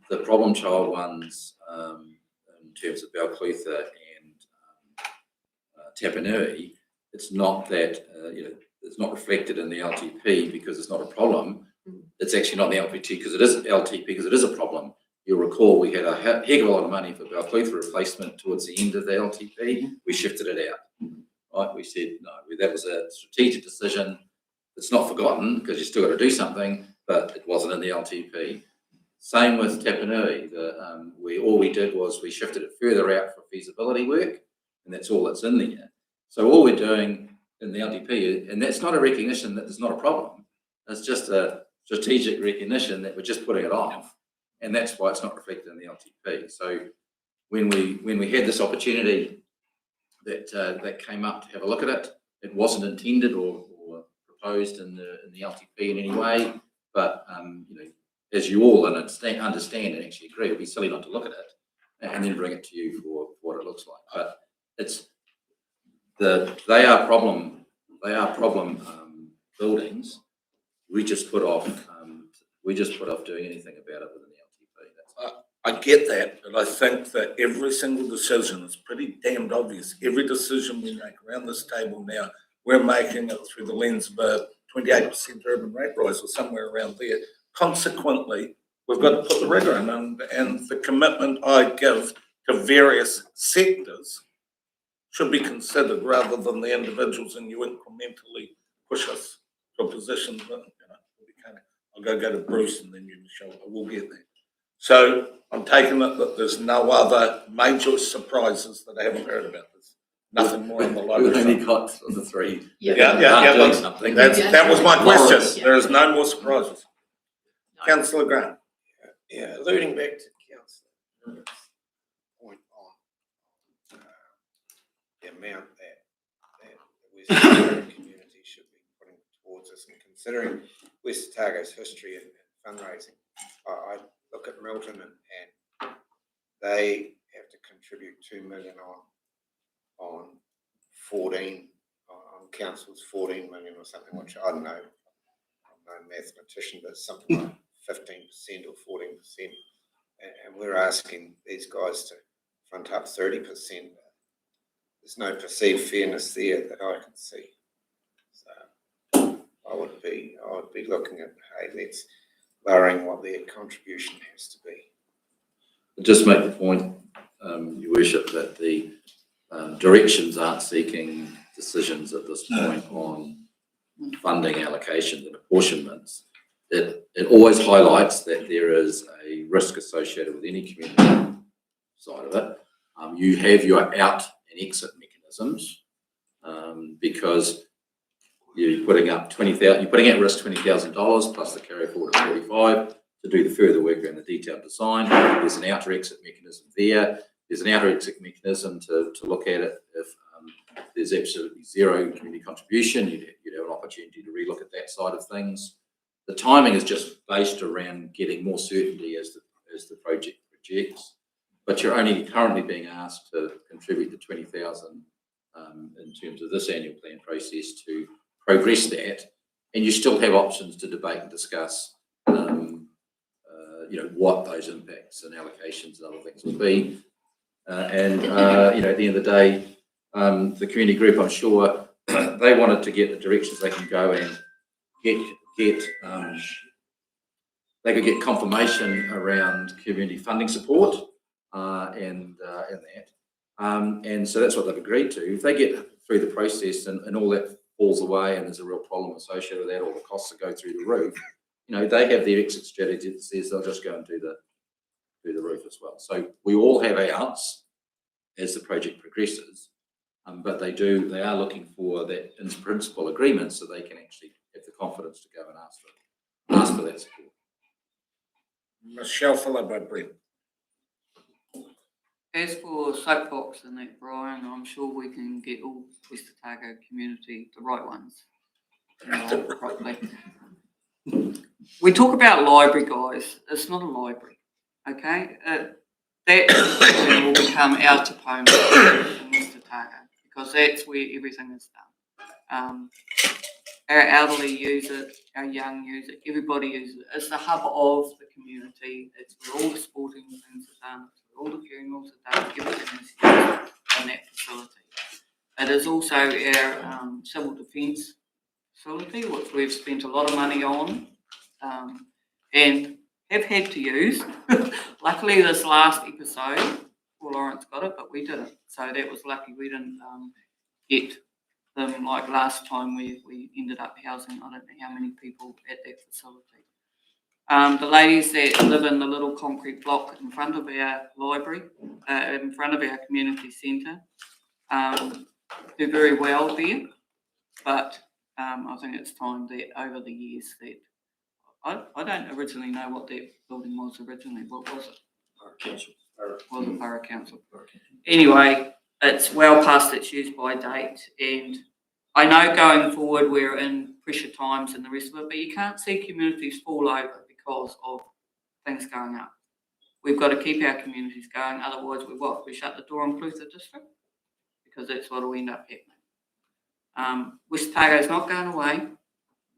the problem child ones in terms of Balclutha and Tapanui, it's not that, it's not reflected in the LTP because it's not a problem. It's actually not in the LPT because it is LTP because it is a problem. You'll recall we had a heck of a lot of money for Balclutha replacement towards the end of the LTP. We shifted it out, right? We said, no, that was a strategic decision. It's not forgotten because you still got to do something, but it wasn't in the LTP. Same with Tapanui. All we did was we shifted it further out for feasibility work, and that's all that's in there. So all we're doing in the LTP, and that's not a recognition that there's not a problem. It's just a strategic recognition that we're just putting it off, and that's why it's not reflected in the LTP. So when we had this opportunity that came up to have a look at it, it wasn't intended or proposed in the LTP in any way, but as you all understand and actually agree, it'd be silly not to look at it and then bring it to you for what it looks like. But they are problem buildings. We just put off doing anything about it within the LTP. I get that, but I think that every single decision is pretty damned obvious. Every decision we make around this table now, we're making it through the lens of a 28% urban rate rise or somewhere around there. Consequently, we've got to put the rigour in, and the commitment I give to various sectors should be considered rather than the individuals, and you incrementally push us to a position that, I'll go to Bruce and then you, Michelle, we'll get there. So I'm taking it that there's no other major surprises that I haven't heard about this. Nothing more on the line. We've only got the three. Yeah. Doing something. That was my question. Lawrence. There is no more surprises. Councillor Grant. Yeah, alluding back to Councillor point on the amount that the West Otago community should be putting towards us, and considering West Otago's history and fundraising, I look at Milton and they have to contribute 2 million on 14 on council's 14 million or something, which I don't know. I'm no mathematician, but something like 15% or 14%, and we're asking these guys to front up 30%. There's no perceived fairness there that I can see. So I would be looking at, hey, let's lowering what their contribution has to be. Just make the point, Your Worship, that the directions aren't seeking decisions at this point on funding allocations and apportionments. It always highlights that there is a risk associated with any community side of it. You have your out and exit mechanisms because you're putting up you're putting at risk $20,000 plus the carry forward of 45 to do the further work around the detailed design. There's an outer exit mechanism there. There's an outer exit mechanism to look at it if there's absolutely zero community contribution. You'd have an opportunity to relook at that side of things. The timing is just based around getting more certainty as the project projects, but you're only currently being asked to contribute the 20,000 in terms of this annual plan process to progress that, and you still have options to debate and discuss, what those impacts and allocations and other things will be, at the end of the day, the community group, I'm sure, they wanted to get the directions they can go and they could get confirmation around community funding support and that. And so that's what they've agreed to. If they get through the process and all that falls away and there's a real problem associated with that, or the costs that go through the roof, they have their exit strategy that says they'll just go and do the roof as well. So we all have outs as the project progresses, but they are looking for that in principle agreement so they can actually have the confidence to go and ask for that support. Michelle, followed by Brent. As for soapbox and that, Brian, I'm sure we can get all West Otago community, the right ones. Properly. We talk about library, guys. It's not a library, okay? That will become our Tapoma in West Otago because that's where everything is done. Our elderly use it, our young use it, everybody uses it. It's the hub of the community. It's where all the sporting things are done. It's where all the funerals, the day, everything is used on that facility. It is also our civil defence facility, which we've spent a lot of money on and have had to use. Luckily, this last episode, well, Lawrence got it, but we didn't. So that was lucky we didn't get them like last time we ended up housing, I don't know how many people at that facility. The ladies that live in the little concrete block in front of our library, in front of our community centre, do very well there, but I think it's time that over the years that I don't originally know what that building was originally. What was it? Borough Council. Was it Borough Council? Anyway, it's well past its use by date, and I know going forward we're in pressure times and the rest of it, but you can't see communities fall over because of things going up. We've got to keep our communities going, otherwise we shut the door on Clutha District, because that's what will end up happening. West Otago's not going away.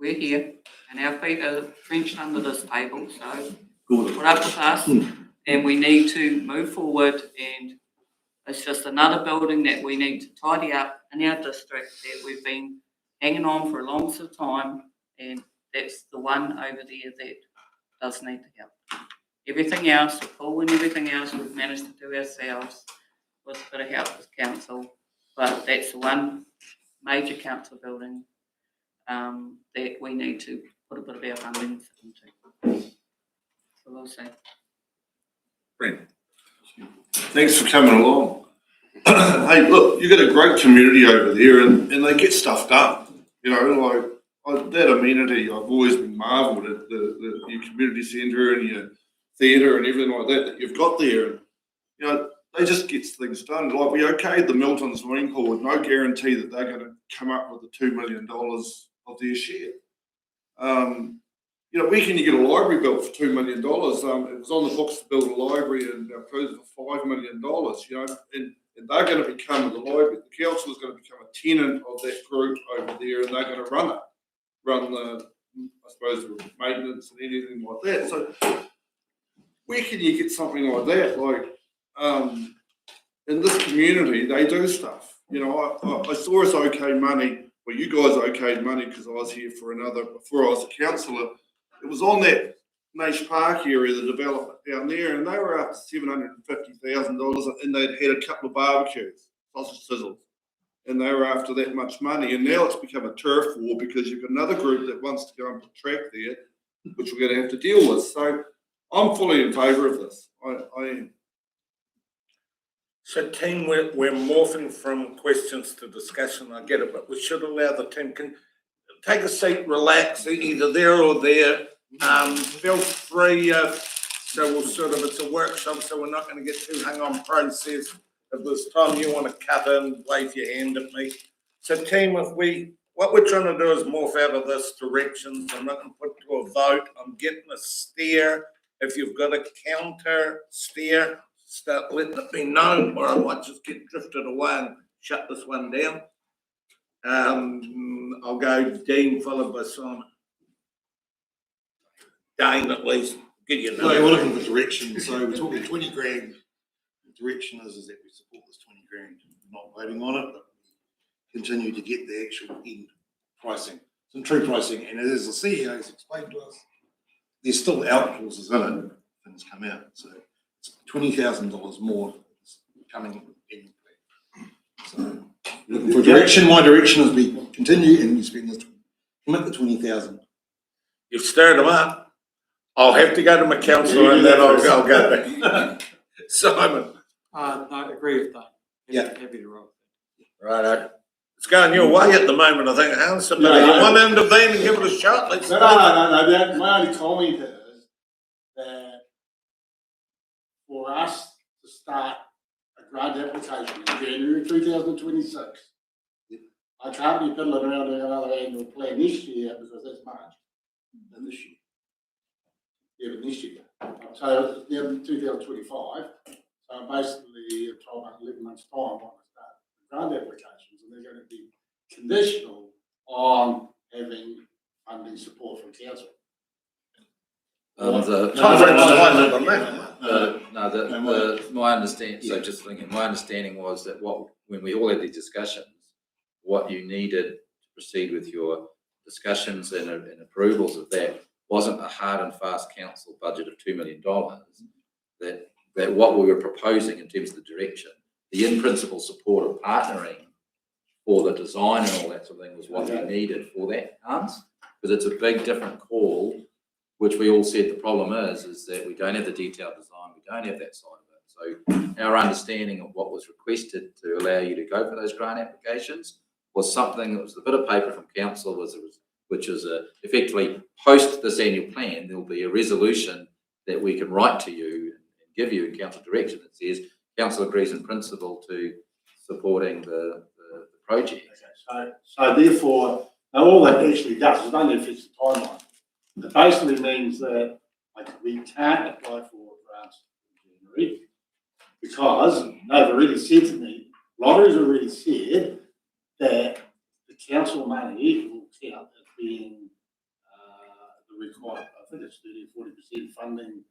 We're here, and our feet are trenched under this table, so put up with us, and we need to move forward, and it's just another building that we need to tidy up in our district that we've been hanging on for a long time, and that's the one over there that does need the help. Everything else, the pool and everything else, we've managed to do ourselves with a bit of help with council, but that's the one major council building that we need to put a bit of our funding into. So we'll see. Brent. Thanks for coming along. Hey, look, you've got a great community over there, and they get stuff done. You know, like that amenity, I've always been marvelled at your community centre and your theatre and everything like that you've got there. And, you know, they just get things done. Like we okayed the Milton swimming pool with no guarantee that they're going to come up with the $2 million of their share. You know, where can you get a library built for $2 million? It was on the books to build a library and approved for $5 million. You know, and they're going to become the library. The council is going to become a tenant of that group over there, and they're going to run the, I suppose, the maintenance and anything like that. So, where can you get something like that? Like, in this community, they do stuff. You know, I saw us okay money. Well, you guys okayed money because I was here before I was a councillor. It was on that Nash Park area, the development down there, and they were up to $750,000, and they'd had a couple of barbecues, sausage sizzles, and they were after that much money. And now it's become a turf war because you've got another group that wants to go and put track there, which we're going to have to deal with. So I'm fully in favour of this. I am. So team, we're morphing from questions to discussion, I get it, but we should allow the team can take a seat, relax, either there or there. Feel free, so we'll sort of, it's a workshop, so we're not going to get too hung on process. If there's time you want to cut in, wave your hand at me. So team, what we're trying to do is morph out of this direction. So I'm not going to put to a vote. I'm getting a steer. If you've got a counter steer, start letting it be known, or I might just get drifted away and shut this one down. I'll go Dean followed by Simon. Dane, at least, get your No, we're looking for direction, so we're talking 20 grand. The direction is that we support this 20 grand, not voting on it, but continue to get the actual end pricing, some true pricing. And as the CEO has explained to us, there's still out clauses in it, things come out. So it's $20,000 more coming in. So looking for direction. My direction is we continue and we spend this, commit the 20,000. You've stirred them up. I'll have to go to my councillor and then I'll go back. Simon. No, I agree with that. Happy to roll. Right. It's going your way at the moment, I think, Hans. But you want to intervene and give it a shot? Let's No. My only comment is that for us to start a grant application in January 2026, I can't be fiddling around doing another annual plan this year because that's March. And this year. Yeah, but this year. So it's now 2025. So basically, 12 months, 11 months' time, I want to start the grant applications, and they're going to be conditional on having funding support from council. The Time frame's fine, My understanding, so just thinking, my understanding was that when we all had these discussions, what you needed to proceed with your discussions and approvals of that wasn't a hard and fast council budget of $2 million. That what we were proposing in terms of the direction, the in-principle support of partnering for the design and all that sort of thing was what we needed for that, Hans, because it's a big different call, which we all said the problem is that we don't have the detailed design, we don't have that side of it. So our understanding of what was requested to allow you to go for those grant applications was something that was a bit of paper from council, which is effectively post this annual plan, there'll be a resolution that we can write to you and give you in council direction that says council agrees in principle to supporting the project. Okay, so therefore, now all that actually does is only affects the timeline. It basically means that we can't apply for grants in January because they've already said to me, Lottery's already said that the council money will count as being the required, I think it's 30 or 40% funding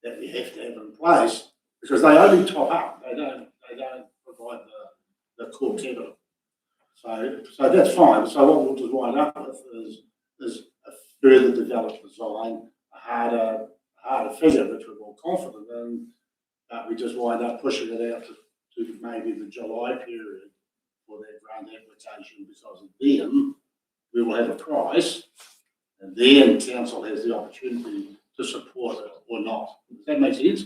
that we have to have in place because they only top up, they don't provide the core capital. So that's fine. So what we'll just wind up with is a further developed design, a harder figure, which we're more confident in. We just wind up pushing it out to maybe the July period for that grant application because then we will have a price and then council has the opportunity to support it or not. Does that make sense?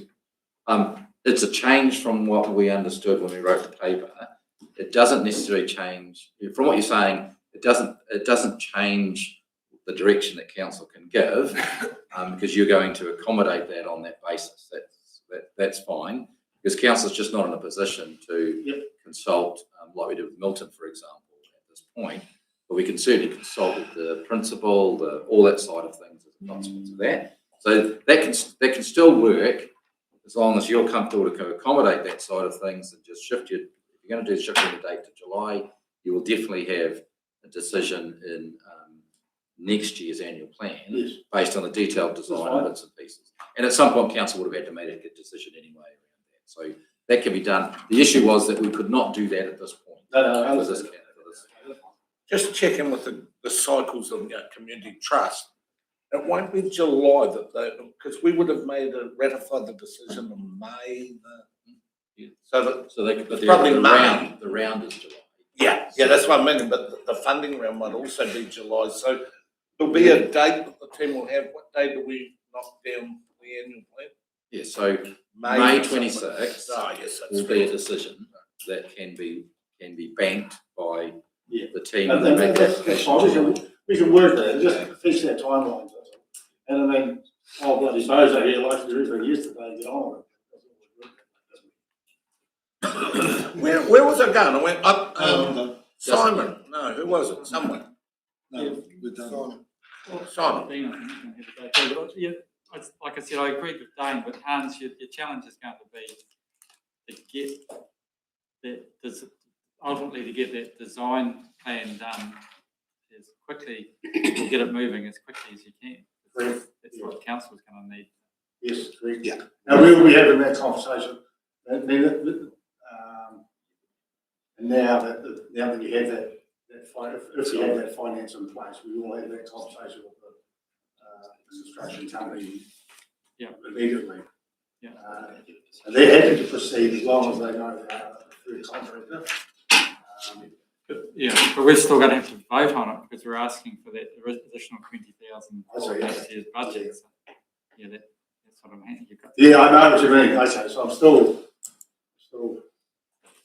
It's a change from what we understood when we wrote the paper. It doesn't necessarily change, from what you're saying, it doesn't change the direction that council can give because you're going to accommodate that on that basis. That's fine because council's just not in a position to consult like we did with Milton, for example, at this point. But we can certainly consult with the principal, all that side of things as a consequence of that. So that can still work as long as you're comfortable to accommodate that side of things and just shift if you're going to do shifting the date to July, you will definitely have a decision in next year's annual plan based on the detailed design bits and pieces. And at some point, council would have had to make a decision anyway around that. So that can be done. The issue was that we could not do that at this point. No, for this. Just checking with the cycles of community trust. It won't be July because we would have ratified the decision in May. Probably the round is July. Yeah, that's what I meant. But the funding round might also be July. So there'll be a date that the team will have. What day do we knock down the annual plan? Yeah, so May 26th will be a decision that can be banked by the team. That's fine. We can work that. Just fix that timeline. And I mean, bloody bozo here likes to do everything yesterday. Get on with it. Where was I going? I went up. Simon. No, who was it? Someone. No, we're done. Simon. Yeah, like I said, I agree with Dane, but Hans, your challenge is going to be to get that ultimately to get that design plan done as quickly, or get it moving as quickly as you can. That's what council is going to need. Yes, correct. Yeah. Now we will be having that conversation. And now that you have that if you have that finance in place, we will have that conversation with the construction company immediately. Yeah. And they're happy to proceed as long as they know they are through the contractor. But we're still going to have to vote on it because we're asking for that additional 20,000 for next year's budget. So, that's what I'm handing you. Yeah, I know what you mean. Okay, so I'm still.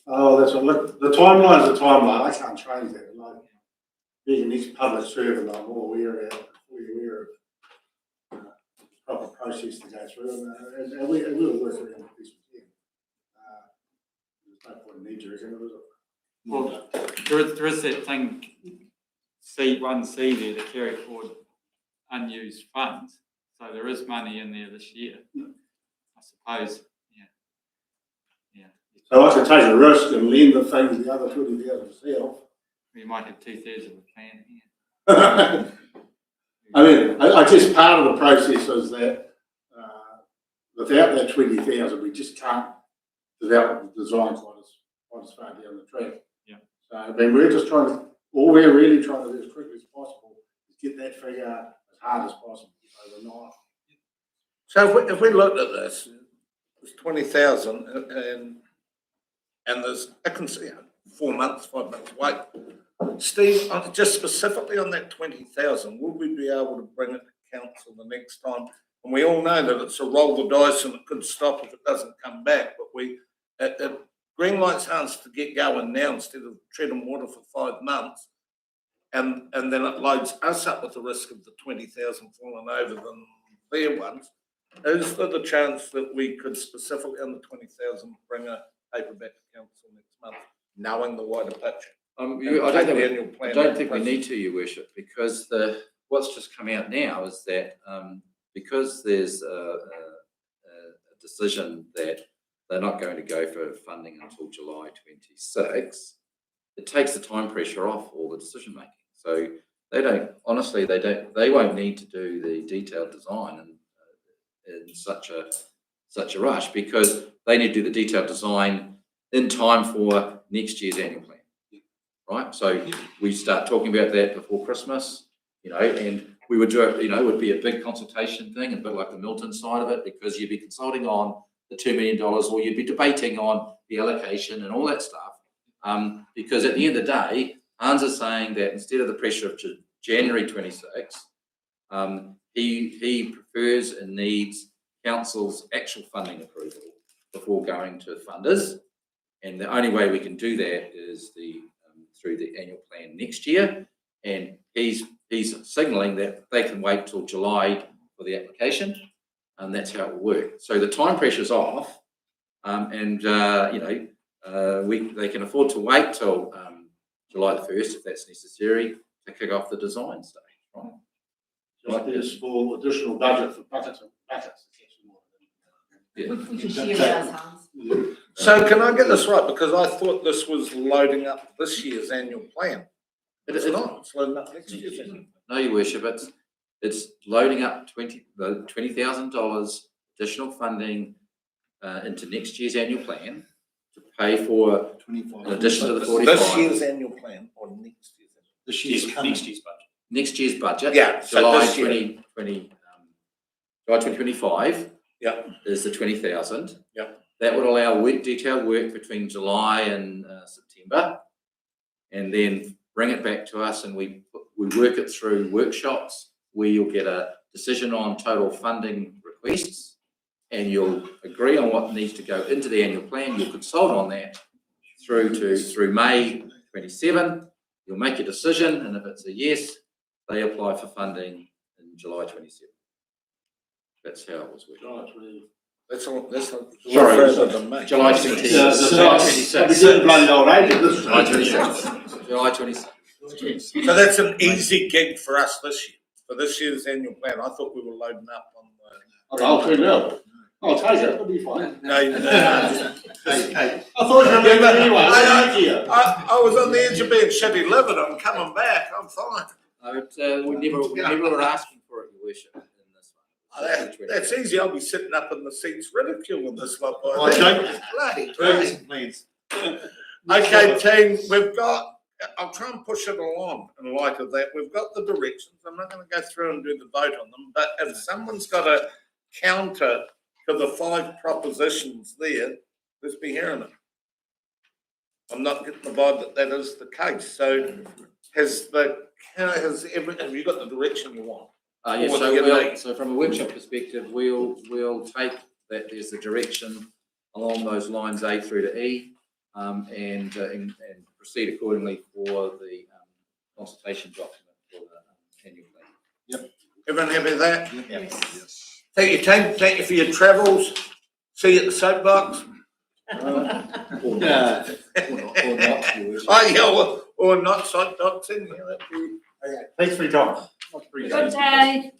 Oh, that's what. Look, the timeline is the timeline. I can't change that. Like being an ex-public servant, I'm all aware of proper process to go through, and we'll work around the piece with you. There's no point in knee-jerking it, is it? Well, there is that thing, C1C there, to carry forward unused funds. So there is money in there this year, I suppose. So I can take a risk and lend the thing the other 20,000 myself. We might have 2/3 of the plan here. I mean, I guess part of the process is that without that 20,000, we just can't develop the design quite as far down the track. Yeah. So, I mean, we're just trying to, all we're really trying to do as quickly as possible is get that figure as hard as possible. So we're not. So if we looked at this, it's 20,000 and there's, I can see 4 months, 5 months wait. Steve, just specifically on that 20,000, would we be able to bring it to council the next time? And we all know that it's a roll the dice and it could stop if it doesn't come back, but it green lights us to get going now instead of treading water for 5 months. And then it loads us up with the risk of the 20,000 falling over than their ones. Is there the chance that we could specifically on the 20,000 bring a paper back to council next month, knowing the wider picture? I don't think we need to, Your Worship, because what's just come out now is that because there's a decision that they're not going to go for funding until July 26, it takes the time pressure off all the decision making. So they won't need to do the detailed design in such a rush, because they need to do the detailed design in time for next year's annual plan. Right, so we start talking about that before Christmas, and we would do it, it would be a big consultation thing, a bit like the Milton side of it, because you'd be consulting on the $2 million, or you'd be debating on the allocation and all that stuff. Because at the end of the day, Hans is saying that instead of the pressure of January 26, he prefers and needs council's actual funding approval before going to funders, and the only way we can do that is through the annual plan next year, and he's signalling that they can wait till July for the application, and that's how it will work. So the time pressure's off, and they can afford to wait till July the 1st if that's necessary to kick off the design stage. Right? Like this for additional budget for buckets. Yeah. We can share with us, Hans. So can I get this right? Because I thought this was loading up this year's annual plan. It's not, it's loading up next year's annual. No, Your Worship, it's loading up $20,000 additional funding into next year's annual plan to pay for in addition to the 45. This year's annual plan or next year's? This year's budget. Next year's budget. Yeah, so July this year. 2025. Yeah. Is the 20,000. Yeah. That would allow detailed work between July and September, and then bring it back to us, and we work it through workshops where you'll get a decision on total funding requests, and you'll agree on what needs to go into the annual plan. You'll consult on that through May 27. You'll make a decision, and if it's a yes, they apply for funding in July 27. That's how it was working. That's a Sorry, further than me. July 26. July 26. July 26. July 26. So that's an easy gig for us this year, for this year's annual plan. I thought we were loading up on the. I'll turn it up. I'll take it, it'll be fine. No. I thought you were doing that anyway. I was on the edge of being shitty livid. I'm coming back. I'm fine. We never were asking for it, Your Worship, in this one. That's easy. I'll be sitting up in the seats ridiculing this lot by Okay. Bloody Please, great. please. Okay, team, we've got, I'll try and push it along in light of that. We've got the directions. I'm not going to go through and do the vote on them, but if someone's got a counter to the 5 propositions there, let's be hearing it. I'm not getting the vibe that is the case. So have you got the direction you want? Yes, so from a workshop perspective, we'll take that there's the direction along those lines A through to E, and proceed accordingly for the consultation document for the annual plan. Yep. Everyone happy with that? Yes. Thank you, team. Thank you for your travels. See you at the soapbox. Or not, Your Worship. Oh, yeah, or not soapboxing. Yeah, that'd be. Okay, thanks for your time. Good day.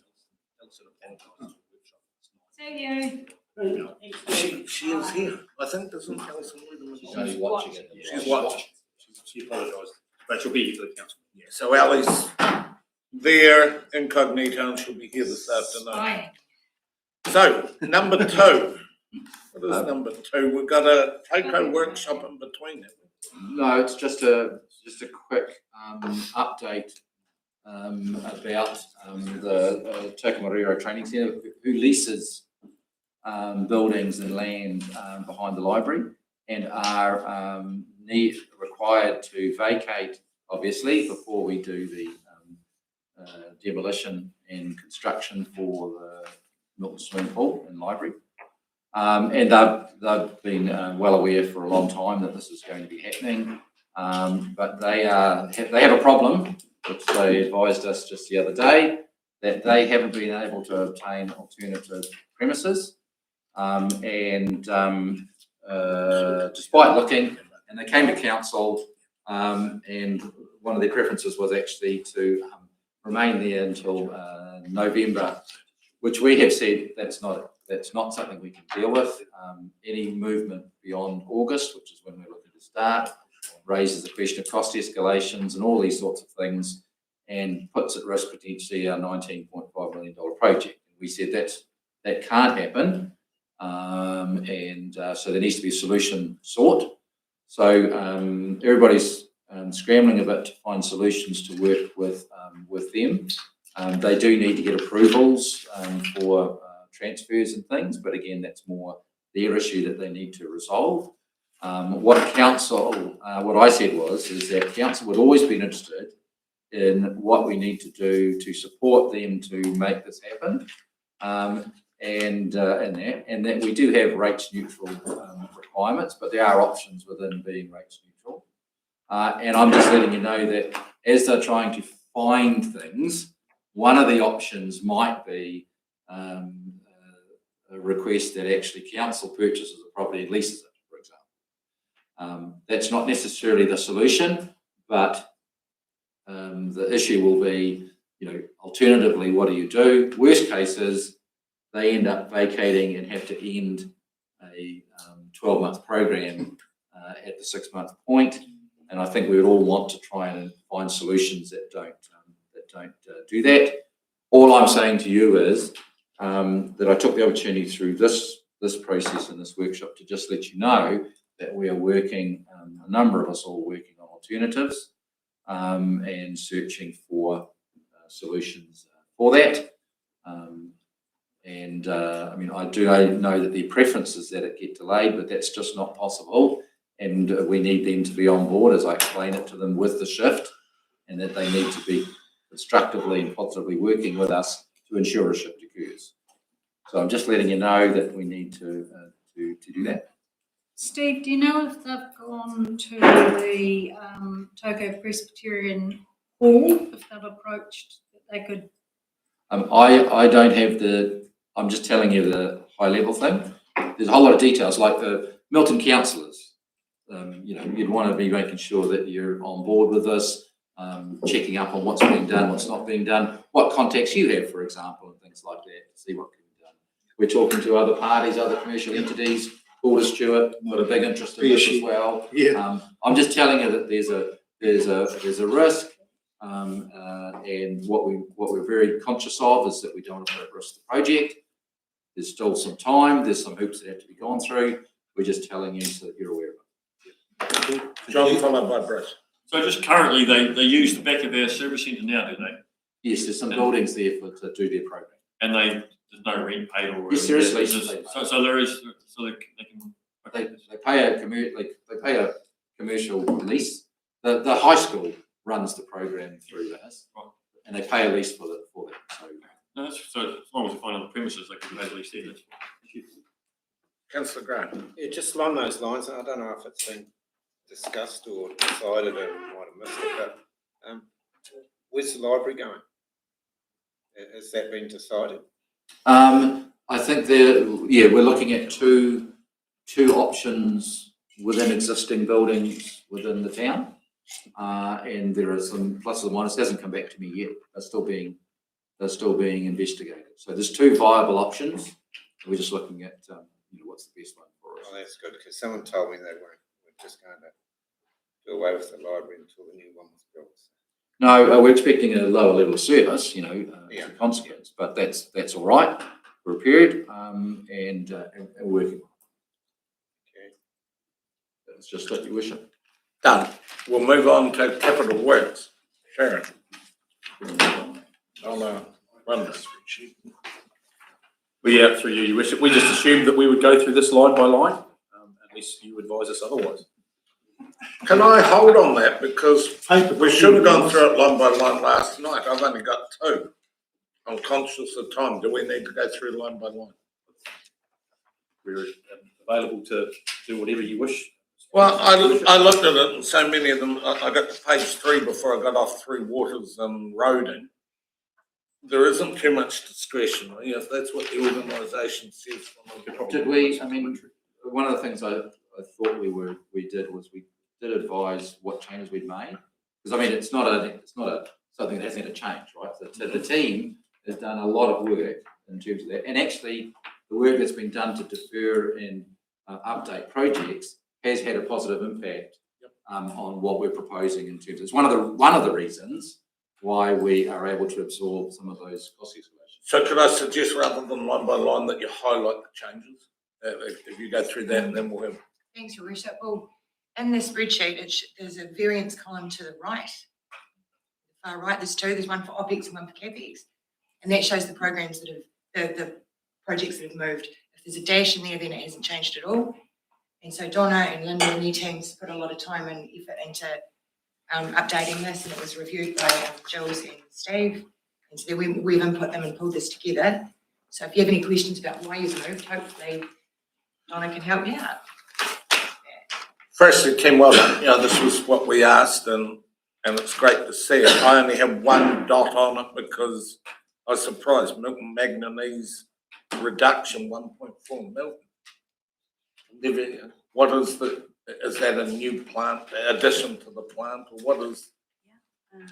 See you. She is here. I think doesn't Alison Wiedemann. She's only watching it. She's watching. She apologised, but she'll be here for the council. Yeah, so Ali's there incognito and she'll be here this afternoon. Fine. So, number two. What is number two? We've got a Coco workshop in between it. No, it's just a quick update about the Tukamariro Training Centre, who leases buildings and land behind the library, and are required to vacate, obviously, before we do the demolition and construction for the Milton swimming pool and library. And they've been well aware for a long time that this is going to be happening, but they have a problem, which they advised us just the other day, that they haven't been able to obtain alternative premises, despite looking, and they came to council, and one of their preferences was actually to remain there until November, which we have said that's not something we can deal with. Any movement beyond August, which is when we're looking to start, raises the question of cost escalations and all these sorts of things, and puts at risk potentially our $19.5 million project. We said that can't happen, so there needs to be a solution sought. So everybody's scrambling a bit to find solutions to work with them. They do need to get approvals for transfers and things, but again, that's more their issue that they need to resolve. What I said is that council would always be interested in what we need to do to support them to make this happen, and that we do have rates neutral requirements, but there are options within being rates neutral. And I'm just letting you know that as they're trying to find things, one of the options might be a request that actually council purchases a property and leases it, for example. That's not necessarily the solution, but the issue will be, alternatively, what do you do? Worst case is they end up vacating and have to end a 12-month program at the 6-month point. And I think we would all want to try and find solutions that don't do that. All I'm saying to you is that I took the opportunity through this process and this workshop to just let you know that we are working, a number of us all working on alternatives and searching for solutions for that. I do know that the preference is that it get delayed, but that's just not possible. And we need them to be on board, as I explain it to them, with the shift, and that they need to be constructively and positively working with us to ensure a shift occurs. So I'm just letting you know that we need to do that. Steve, do you know if they've gone to the Toko Presbyterian Hall, if they've approached that they could? I don't have I'm just telling you the high level thing. There's a whole lot of details, like the Milton councillors. You'd want to be making sure that you're on board with this, checking up on what's being done, what's not being done, what contacts you have, for example, and things like that, to see what can be done. We're talking to other parties, other commercial entities. Border Stewart got a big interest in this as well. Yeah. I'm just telling you that there's a risk, and what we're very conscious of is that we don't want to put at risk the project. There's still some time. There's some hoops that have to be gone through. We're just telling you so that you're aware of it. John, followed by Bruce. So just currently, they use the back of our service centre now, do they? Yes, there's some buildings there to do their program. And there's no rent paid or? Yes, seriously. So there is, so they can. They pay a commercial lease. The high school runs the program through this, and they pay a lease for that. So, No, so as long as we find other premises, they can pay the lease there. Councillor Graham. Yeah, just along those lines, and I don't know if it's been discussed or decided, and I might have missed it, but where's the library going? Has that been decided? I think we're looking at two options within existing buildings within the town, and there are some pluses and minuses. It hasn't come back to me yet. They're still being investigated. So there's two viable options. We're just looking at what's the best one for us. Oh, that's good, because someone told me they weren't just going to do away with the library until the new one was built. No, we're expecting a lower level of service, as a consequence, but that's all right. for a period, and working. Okay. That's just like your worship. Done. We'll move on to capital works. Sharon. On a run spreadsheet. Well, yeah, through you, your worship. We just assumed that we would go through this line by line, unless you advise us otherwise. Can I hold on that, because we should have gone through it line by line last night. I've only got 2. I'm conscious of time. Do we need to go through line by line? We're available to do whatever you wish. Well, I looked at it, and so many of them, I got to page 3 before I got off 3 waters and roading. There isn't too much discretion, if that's what the organisation says. Did we, I mean, one of the things I thought we did was we did advise what changes we'd made. Because I mean, it's not something that hasn't had to change, right? The team has done a lot of work in terms of that. And actually, the work that's been done to defer and update projects has had a positive impact on what we're proposing in terms of, it's one of the reasons why we are able to absorb some of those cost escalations. So could I suggest, rather than line by line, that you highlight the changes? If you go through that, and then we'll have. Thanks, Your Worship. Well, in the spreadsheet, there's a variance column to the right. Far right, there's 2. There's one for OPEX and one for CAPEX. And that shows the programs that have, the projects that have moved. If there's a dash in there, then it hasn't changed at all. And so Donna and Linda and their teams put a lot of time and effort into updating this, and it was reviewed by Jules and Steve. And so we've input them and pulled this together. So if you have any questions about why you've moved, hopefully Donna can help you out. Firstly, Kim, well done. This was what we asked, and it's great to see it. I only have 1 dot on it because I was surprised. Milton Manganese reduction, 1.4 million. What is that a new plant, addition to the plant, or what is? Let me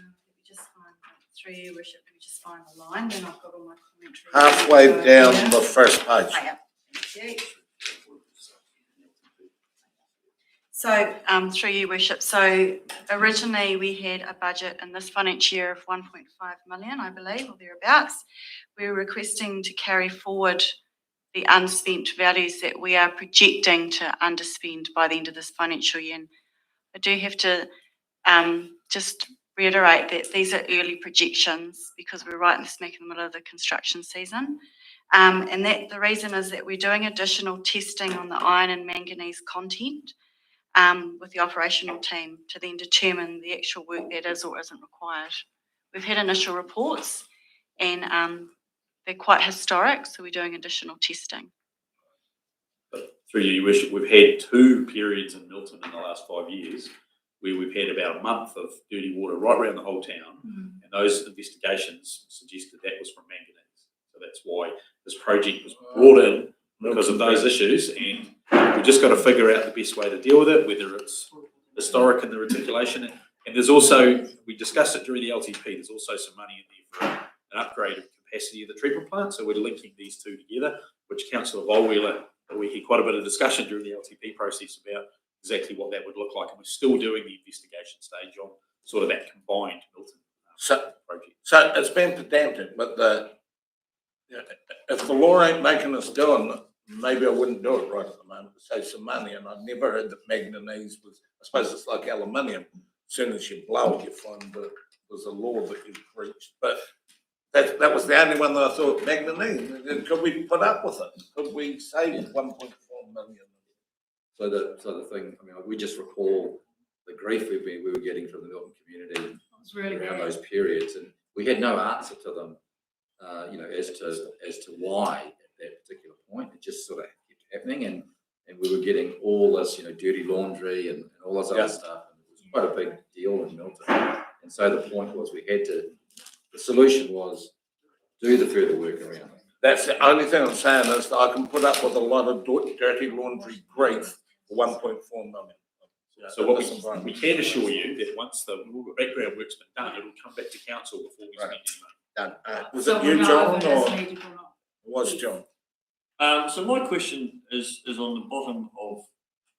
just find, through you, Worship, let me just find the line, then I've got all my commentary. Halfway down the first page. Thank you. So, through you, Worship, so originally we had a budget in this financial year of 1.5 million, I believe, or thereabouts. We were requesting to carry forward the unspent values that we are projecting to underspend by the end of this financial year. And I do have to just reiterate that these are early projections because we're right in the smack in the middle of the construction season. And that the reason is that we're doing additional testing on the iron and manganese content with the operational team to then determine the actual work that is or isn't required. We've had initial reports and they're quite historic, so we're doing additional testing. But through you, Your Worship, we've had 2 periods in Milton in the last 5 years where we've had about a month of dirty water right around the whole town, and those investigations suggested that was from manganese. So that's why this project was brought in, because of those issues, and we've just got to figure out the best way to deal with it, whether it's historic in the reticulation. And there's also, we discussed it during the LTP, there's also some money in there for an upgrade of capacity of the treatment plant. So we're linking these 2 together, which Councillor Volwheeler, we had quite a bit of discussion during the LTP process about exactly what that would look like. And we're still doing the investigation stage on sort of that combined Milton project. So it's been pedantic, but if the law ain't making us do it, maybe I wouldn't do it right at the moment to save some money. And I've never heard that manganese was, I suppose it's like aluminium. As soon as you blow it, you find that there's a law that you've breached. But that was the only one that I thought, manganese. Could we put up with it? Could we save 1.4 million? So the thing, I mean, we just recall the grief we were getting from the Milton community around those periods, and we had no answer to them, as to why at that particular point. It just sort of kept happening, and we were getting all this, dirty laundry and all this other stuff. And it was quite a big deal in Milton. And so the point was the solution was do the further work around it. That's the only thing I'm saying is that I can put up with a lot of dirty laundry grief for 1.4 million. So what we can assure you that once the background work's been done, it'll come back to council before we spend any money. Done. Was it you, John, or was John? So my question is on the bottom of,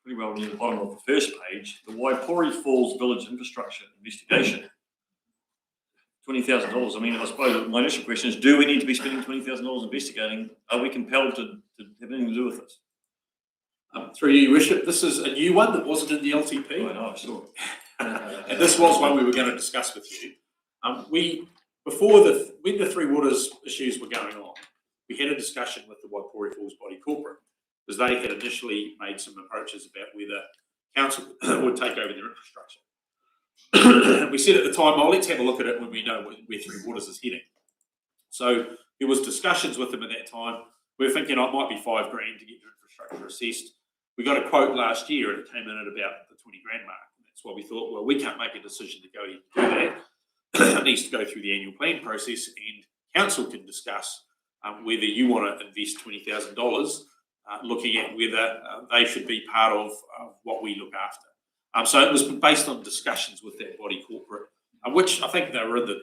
pretty well near the bottom of the first page, the Waipori Falls Village Infrastructure Investigation. $20,000. I mean, I suppose my initial question is, do we need to be spending $20,000 investigating? Are we compelled to have anything to do with this? Through you, Your Worship, this is a new one that wasn't in the LTP. I know, I saw it. And this was one we were going to discuss with you. When the Three Waters issues were going on, we had a discussion with the Waipori Falls Body Corporate, because they had initially made some approaches about whether council would take over their infrastructure. And we said at the time, oh, let's have a look at it when we know where Three Waters is heading. So there was discussions with them at that time. We were thinking, oh, it might be $5,000 to get your infrastructure assessed. We got a quote last year and it came in at about the $20,000 mark. And that's why we thought, well, we can't make a decision to go ahead and do that. It needs to go through the annual plan process, and council can discuss whether you want to invest $20,000, looking at whether they should be part of what we look after. So it was based on discussions with that body corporate, which I think they were in the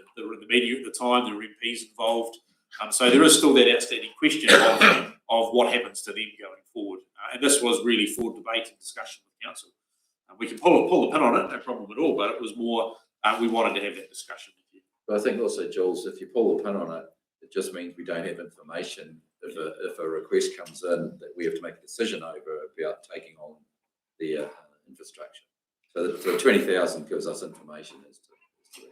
media at the time. There were MPs involved, so there is still that outstanding question of what happens to them going forward. And this was really for debate and discussion with council. We can pull the pin on it, no problem at all. But it was more we wanted to have that discussion with you. But I think also, Jules, if you pull the pin on it, it just means we don't have information. If a request comes in that we have to make a decision over about taking on the infrastructure. So the 20,000 gives us information as to that.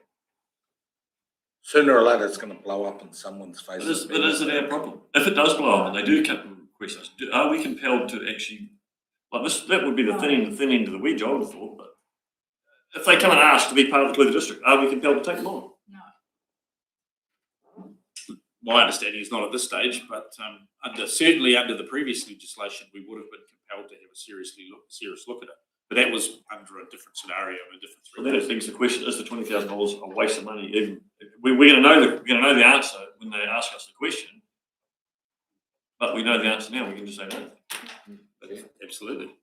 Sooner or later, it's going to blow up in someone's face. But is it our problem? If it does blow up and they do come and request us, are we compelled to actually, like this, that would be the thin end of the wedge, I would have thought, but if they come and ask to be part of the Cleveland District, are we compelled to take them on? My understanding is not at this stage, but certainly under the previous legislation, we would have been compelled to have a serious look at it. But that was under a different scenario, a different. So then it begs the question: is the $20,000 a waste of money? Even we're going to know the answer when they ask us the question, but we know the answer now. We can just say no. Absolutely.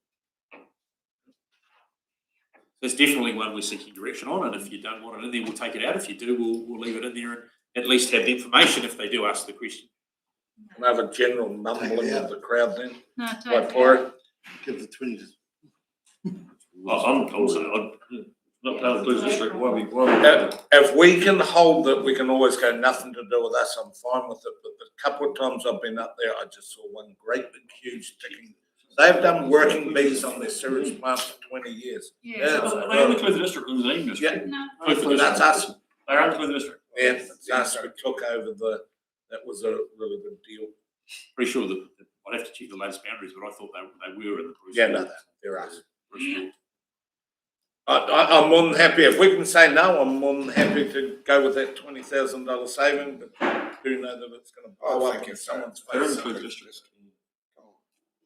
There's definitely one we're seeking direction on, and if you don't want it in there, we'll take it out. If you do, we'll leave it in there and at least have the information if they do ask the question. And have a general mumbling of the crowd then. No, Like for it. Give the 20. I'm also not part of the Cleveland District. Why If we can hold that, we can always go, nothing to do with us, I'm fine with it. But the couple of times I've been up there, I just saw one great big huge ticking. They've done working bees on their sewage plant for 20 years. They're in the Cleveland District, in the Eden District. Yeah, that's us. They're in the Cleveland District. Yeah, it's us who took over that was a really good deal. Pretty sure that I'd have to check the latest boundaries, but I thought they were in the Bruce. Yeah, no, they're us. I'm more than happy, if we can say no, I'm more than happy to go with that $20,000 saving, but do know that it's going to blow up in someone's They're in face. the Cleveland District.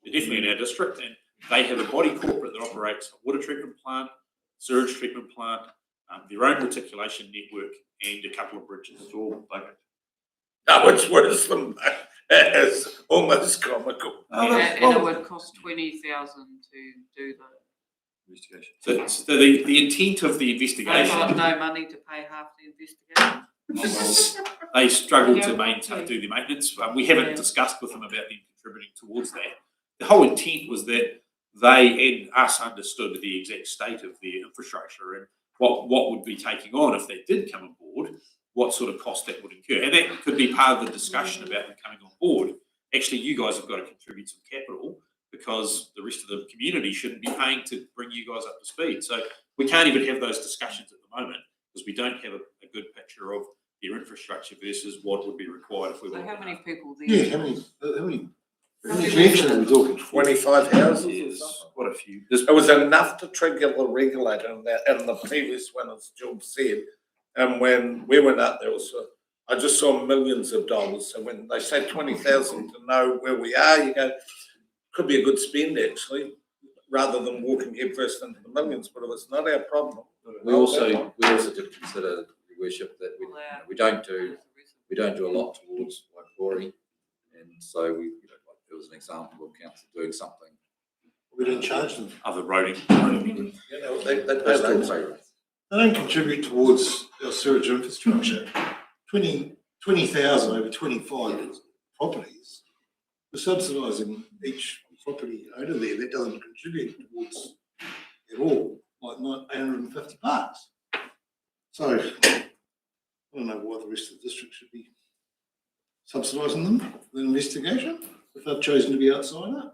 They're definitely in our district, and they have a body corporate that operates a water treatment plant, sewage treatment plant, their own reticulation network, and a couple of bridges. It's all bucket. No, it's worse than that. It's almost comical. And it would cost 20,000 to do the. Investigation. So the intent of the They've investigation, got no money to pay half the investigation. they struggle to do the maintenance. We haven't discussed with them about them contributing towards that. The whole intent was that they and us understood the exact state of their infrastructure and what would be taking on if they did come on board, what sort of cost that would incur. And that could be part of the discussion about them coming on board. Actually, you guys have got to contribute some capital because the rest of the community shouldn't be paying to bring you guys up to speed. So we can't even have those discussions at the moment because we don't have a good picture of their infrastructure versus what would be required if we So were. how many people there? Yeah, how many connections are we talking? 25 houses or There's something. quite a few. It was enough to trigger the regulator in the previous one, as George said. And when we went up there, I just saw millions of dollars. So when they say 20,000 to know where we are, you go, could be a good spend actually, rather than walking headfirst into the millions. But if it's not our problem. We also did consider, Your Worship, that we don't do a lot towards Waipori, and so like there was an example of council doing something. We didn't charge them. Other roading. You know, they pay loads. They don't contribute towards our sewage infrastructure. 20,000 over 25 properties. We're subsidising each property owner there that doesn't contribute towards at all, like $850. So I don't know rest of the district should be subsidising them for the investigation if they've chosen to be outside that.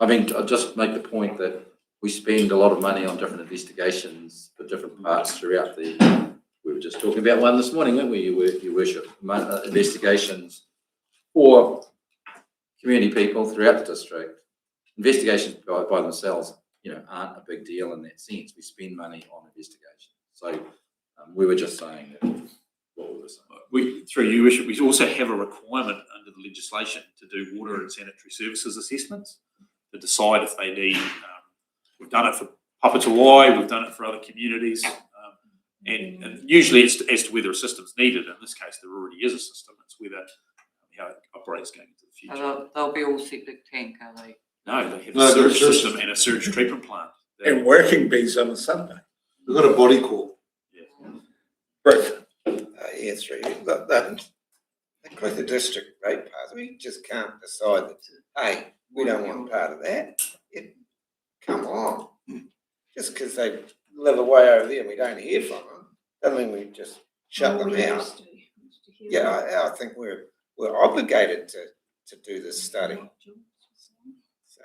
I mean, I'll just make the point that we spend a lot of money on different investigations for different parts throughout the, we were just talking about one this morning, weren't we, Your Worship? Investigations for community people throughout the district. Investigations by themselves, aren't a big deal in that sense. We spend money on investigation. So we were just saying that what we were saying. Through you, Worship, we also have a requirement under the legislation to do water and sanitary services assessments to decide if they need. We've done it for Papatawai, we've done it for other communities, and usually it's as to whether a system's needed. In this case, there already is a system. It's whether how it operates going into the future. They'll be all septic tank, are they? No, they have a sewage system and a sewage treatment plant. And working bees on a Sunday. We've got a body call. Right. Yeah, through you. Look, that with the district rate path, we just can't decide that, hey, we don't want part of that. Come on. Just because they live away over there and we don't hear from them, doesn't mean we just shut them out. Yeah, I think we're obligated to do this study. So.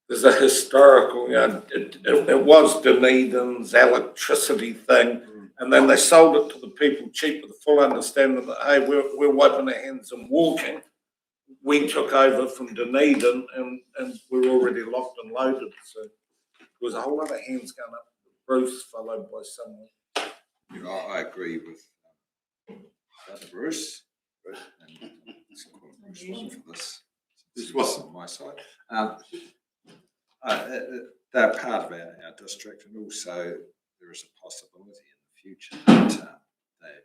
There's a historical, it was Dunedin's electricity thing, and then they sold it to the people cheap with the full understanding that, hey, we're wiping our hands and walking. We took over from Dunedin and we're already locked and loaded. So there was a whole lot of hands going up. Bruce followed by someone. I agree with Bruce. And Bruce for this. This was on my side. They're part of our district, and also there is a possibility in the future that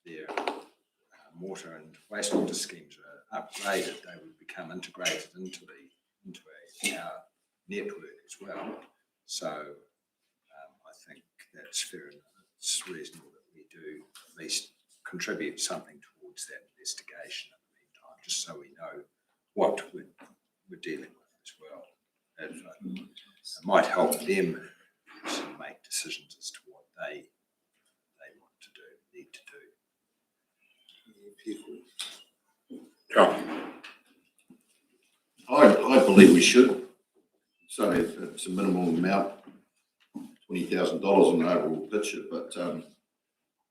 their water and wastewater schemes are upgraded. They would become integrated into our network as well. So I think that's fair enough. It's reasonable that we do at least contribute something towards that investigation in the meantime, just so we know what we're dealing with as well. And it might help them to make decisions as to what they want to do, need to do. I believe we should. So it's a minimal amount, $20,000 on the overall picture, but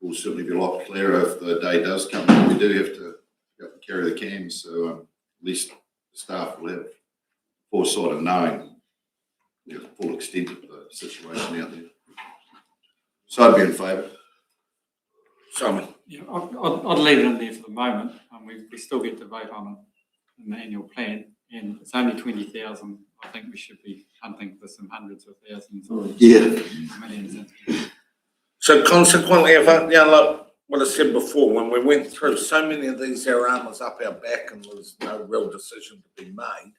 we'll certainly be a lot clearer if the day does come. We do have to carry the cams, so at least the staff will have foresight of knowing the full extent of the situation out there. So I'd be in favour. Simon. Yeah, I'd leave it in there for the moment. We still get to vote on it in the annual plan, and it's only 20,000. I think we should be hunting for some hundreds of thousands or millions. So consequently, if like what I said before, when we went through so many of these armas up our back and there was no real decision to be made,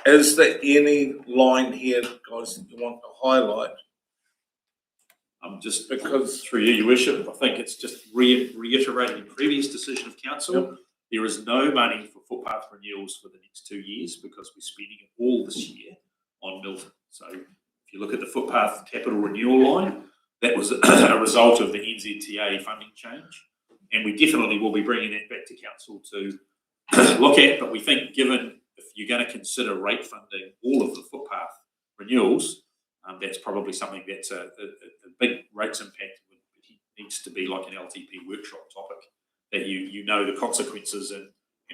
is there any line here, guys, that you want to highlight? Just because through you, Your Worship, I think it's just reiterating the previous decision of council. Yep. There is no money for footpath renewals for the next 2 years because we're spending it all this year on Milton. So if you look at the footpath capital renewal line, that was a result of the NZTA funding change. And we definitely will be bringing that back to council to look at. But we think given if you're going to consider rate funding all of the footpath renewals, that's probably something that's a big rates impact. It needs to be like an LTP workshop topic that you know the consequences and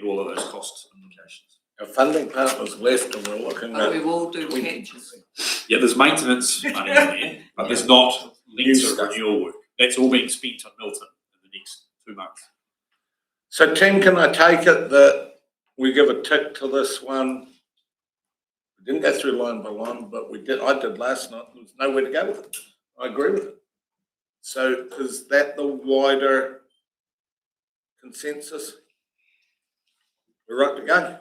all of those cost implications. Our funding partners left and we're looking at. We will do catches. Yeah, there's maintenance money in there, but there's not links of renewal work. That's all being spent on Milton in the next 2 months. So Tim, can I take it that we give a tick to this one? We didn't go through line by line, but we did. I did last night. There was nowhere to go with it. I agree with it. So is that the wider consensus? We're right to go.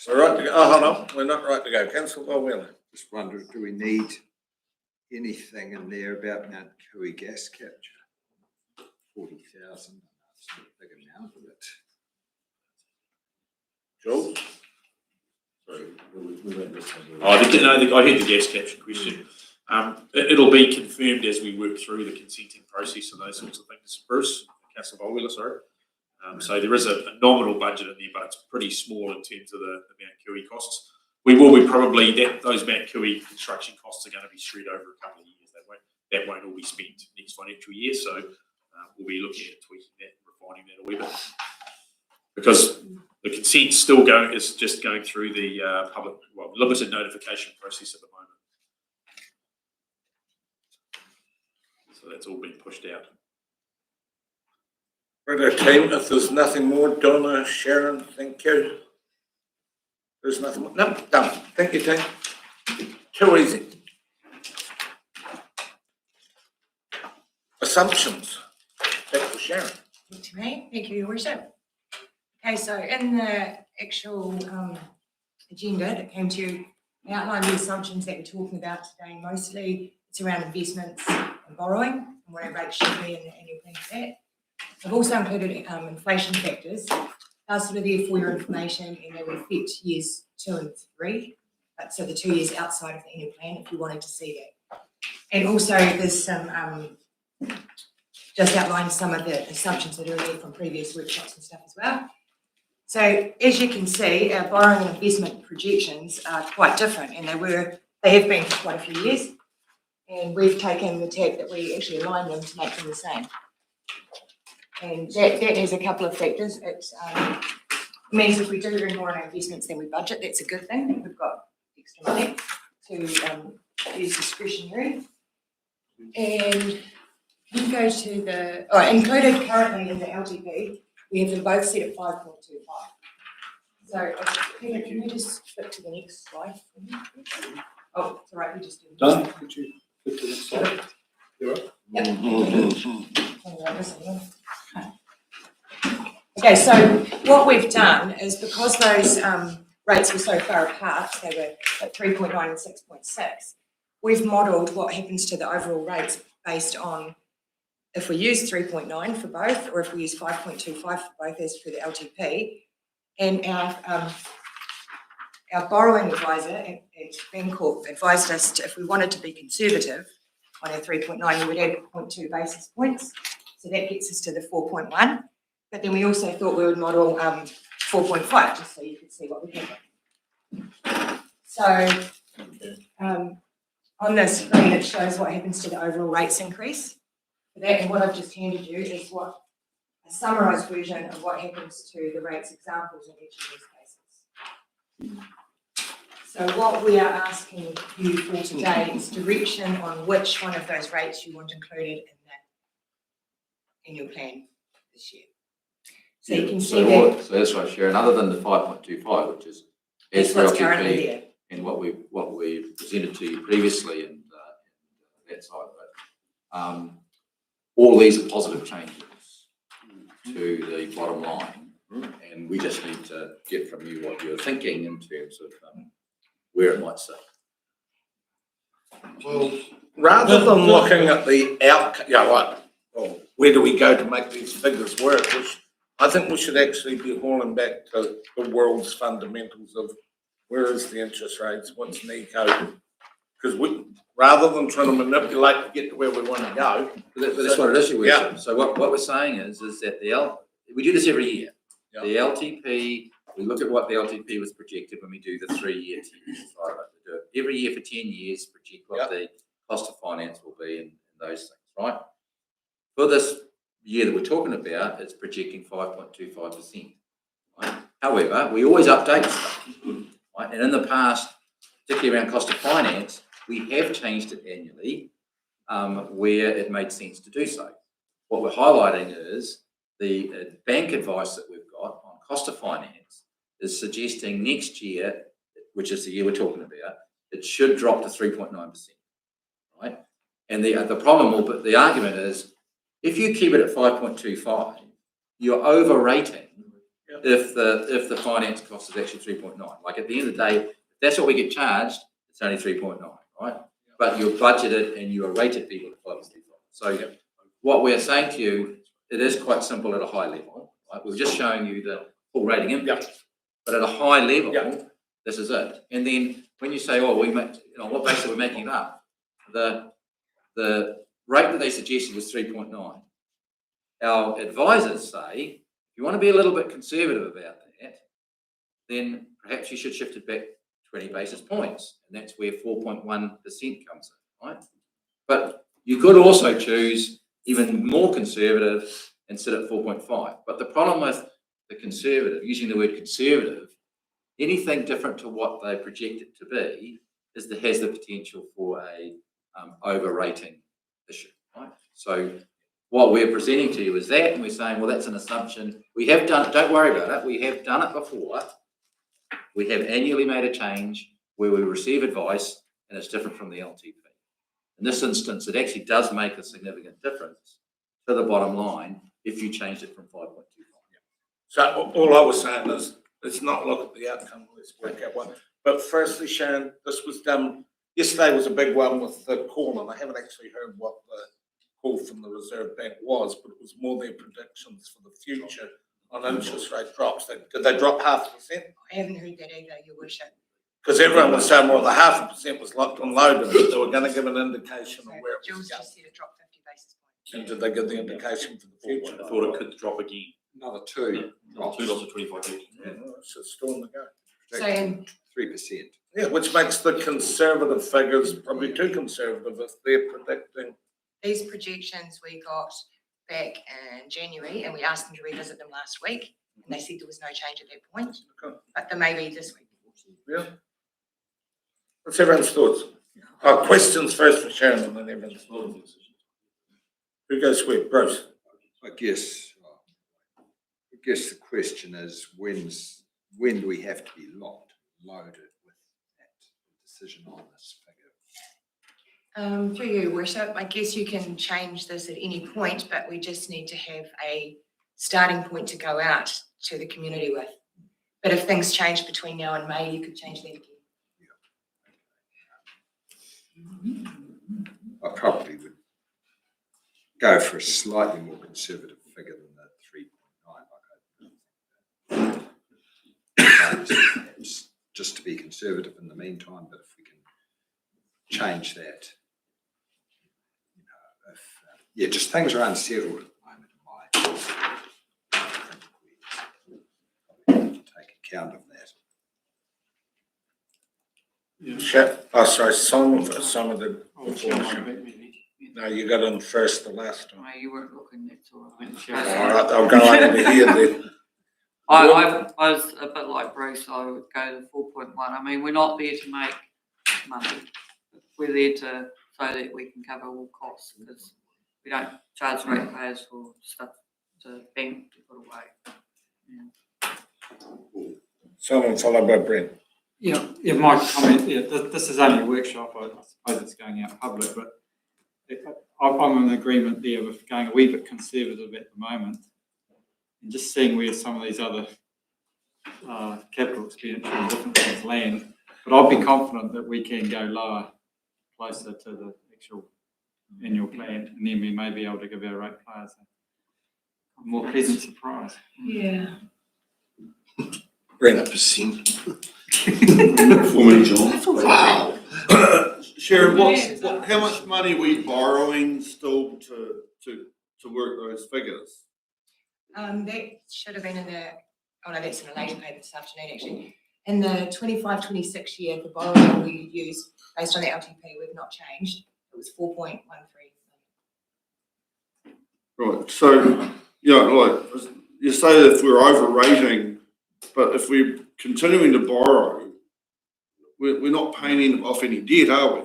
We're right to go. Oh, hold on. We're not right to go. Councillor Wheeler. Just wondering, do we need anything in there about Mount Kui gas capture? 40,000. That's not a big amount of it. George? I heard the gas capture question. It'll be confirmed as we work through the consenting process and those sorts of things, Bruce, Councillor Bolwell, sorry. So there is a nominal budget in there, but it's pretty small in terms of the Mount Cooey costs. We will be probably, those Mount Cooey construction costs are going to be spread over a couple of years. That won't all be spent next financial year, so we'll be looking at tweaking that and refining that a wee bit. Because the consent's still is just going through the limited notification process at the moment. So that's all been pushed out. Right, team, if there's nothing more, Donna, Sharon, thank you. There's nothing more. No, done. Thank you, team. Too easy. Assumptions. Back to Sharon. Thank you, mate. Thank you, Your Worship. Okay, so in the actual agenda that came to you, I outlined the assumptions that we're talking about today. Mostly it's around investments and borrowing and what our rate should be and your plan for that. I've also included inflation factors. Those sort of there for your information, and they will affect years 2 and 3. But so the 2 years outside of the annual plan, if you wanted to see that. And also there's some just outlined some of the assumptions that are in there from previous workshops and stuff as well. So as you can see, our borrowing and investment projections are quite different, and they have been for quite a few years. And we've taken the tack that we actually align them to make them the same. And that has a couple of factors. It means if we do earn more on our investments than we budget, that's a good thing. We've got extra money to use discretionary. And you go to the, included currently in the LTP, we have them both set at 5.25. So, Peter, can you just flip to the next slide? Oh, it's all right, we just did. Done? Could you flip to the next slide? You all right? Yep. Okay, so what we've done is because those rates were so far apart, they were at 3.9 and 6.6, we've modelled what happens to the overall rates based on if we use 3.9 for both or if we use 5.25 for both as per the LTP. And our borrowing advisor at Bancorp advised us to, if we wanted to be conservative on our 3.9, we would add 0.2 basis points. So that gets us to the 4.1. But then we also thought we would model 4.5, just so you could see what we have. So on this screen, it shows what happens to the overall rates increase. For that, and what I've just handed you is a summarised version of what happens to the rates examples in each of these cases. So what we are asking you for today is direction on which one of those rates you want included in your plan this year. So you can see that. So that's right, Sharon, other than the 5.25, which is That's what's currently there. And what we presented to you previously and that side of it. All these are positive changes to the bottom line, and we just need to get from you what you're thinking in terms of where it might sit. Well, rather than looking at the outcome, where do we go to make these figures work? I think we should actually be hauling back to the world's fundamentals of where is the interest rates, what's NECO, because rather than trying to manipulate to get to where we want to go. But that's what it is, Your Yeah. Worship. So what we're saying is that we do this every year. Yeah. The LTP, we look at what the LTP was projected when we do the 3-year, 10 years. Right? We do it every year for 10 years, project what the cost of finance will be and those things, right? For this year that we're talking about, it's projecting 5.25%. Right? However, we always update stuff, right? And in the past, particularly around cost of finance, we have changed it annually where it made sense to do so. What we're highlighting is the bank advice that we've got on cost of finance is suggesting next year, which is the year we're talking about, it should drop to 3.9%, right? And the problem, the argument is, if you keep it at 5.25, you're overrating if the finance cost is actually 3.9. Like at the end of the day, if that's what we get charged, it's only 3.9, right? But you're budgeted and you are rated people at 5.25. So what we're saying to you, it is quite simple at a high level. Right? We're just showing you the full rating impact. But at a high level, this is it. And then when you say, oh, we make, on what basis are we making it up? the rate that they suggested was 3.9. Our advisors say, if you want to be a little bit conservative about that, then perhaps you should shift it back 20 basis points, and that's where 4.1% comes in, right? But you could also choose even more conservative and sit at 4.5. But the problem with the conservative, using the word conservative, anything different to what they project it to be has the potential for a overrating issue, right? So what we're presenting to you is that, and we're saying, well, that's an assumption. We have done it, don't worry about it. We have done it before. We have annually made a change where we receive advice and it's different from the LTP. In this instance, it actually does make a significant difference to the bottom line if you changed it from 5.25. So all I was saying is, let's not look at the outcome, let's work out one. But firstly, Sharon, this was done, yesterday was a big one with the call, and I haven't actually heard what the call from the Reserve Bank was, but it was more their predictions for the future on interest rate drops. Did they drop 0.5%? I haven't heard that either, Your Worship. Because everyone was saying, well, the 0.5% was locked and loaded, but they were going to give an indication of where it was Jules going. just said it dropped 50 basis points. And did they give the indication for the future? I thought it could drop again. Another two. $2.25. Yeah, well, it's just still on the go. So, and 3%. Yeah, which makes the conservative figures probably too conservative if they're predicting. these projections we got back in January, and we asked them to revisit them last week, and they said there was no change at that point, Okay. but there may be this week. Yeah. What's everyone's thoughts? Oh, questions first for Sharon and then everyone's thoughts. Who goes where? Bruce? I guess the question is, when do we have to be loaded with that decision on this figure? Through you, Worship, I guess you can change this at any point, but we just need to have a starting point to go out to the community with. But if things change between now and May, you could change that again. I probably would go for a slightly more conservative figure than the 3.9. Just to be conservative in the meantime, but if we can change that, just things are unsettled at the moment in my I think we take account of that. Oh, sorry, Simon did. No, you got on first the last time. No, you weren't looking, that's all right. All right, I'll go over here then. I was a bit like Bruce, I would go to 4.1. I mean, we're not there to make money. We're there so that we can cover all costs, because we don't charge ratepayers for stuff to bank to put away. Simon, followed by Brent. Yeah, my comment, this is only a workshop, I suppose it's going out public, but I'm in agreement there with going a wee bit conservative at the moment and just seeing where some of these other capital expenditure and different things land. But I'll be confident that we can go lower, closer to the actual annual plan, and then we may be able to give our ratepayers a more pleasant surprise. Yeah. Brent. Wow. Sharon, how much money are we borrowing still to work those figures? That should have been in the, oh no, that's in a later paper this afternoon actually. In the 25-26 year, the borrowing we used based on the LTP, we've not changed. It was 4.13. Right, so, like you say that if we're overrating, but if we're continuing to borrow, we're not paying off any debt, are we?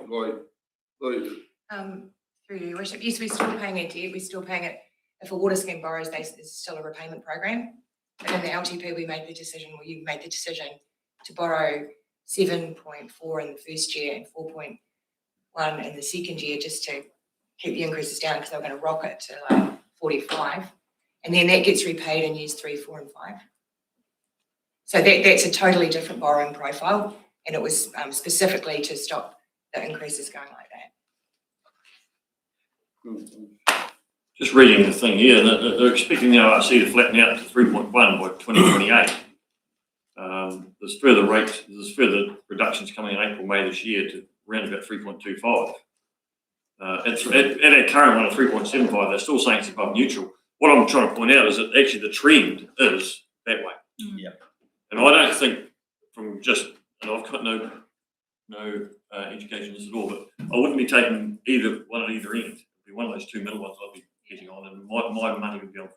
Through your worship, yes, we're still paying our debt. We're still paying it. If a water scheme borrows, there's still a repayment program. But in the LTP, you made the decision to borrow 7.4 in the first year and 4.1 in the second year, just to keep the increases down, because they were going to rock it to like 45, and then that gets repaid in years 3, 4, and 5. So that's a totally different borrowing profile, and it was specifically to stop the increases going like that. Just reading the thing here, they're expecting the ORC to flatten out to 3.1 by 2028. There's further reductions coming in April, May this year to around about 3.25. At our current one of 3.75, they're still saying it's above neutral. What I'm trying to point out is that actually the trend is that way. Yep. And I don't think from just, and I've got no education in this at all, but I wouldn't be taking either one at either end. It'd be one of those two middle ones I'd be getting on, and my money would be on 4.1.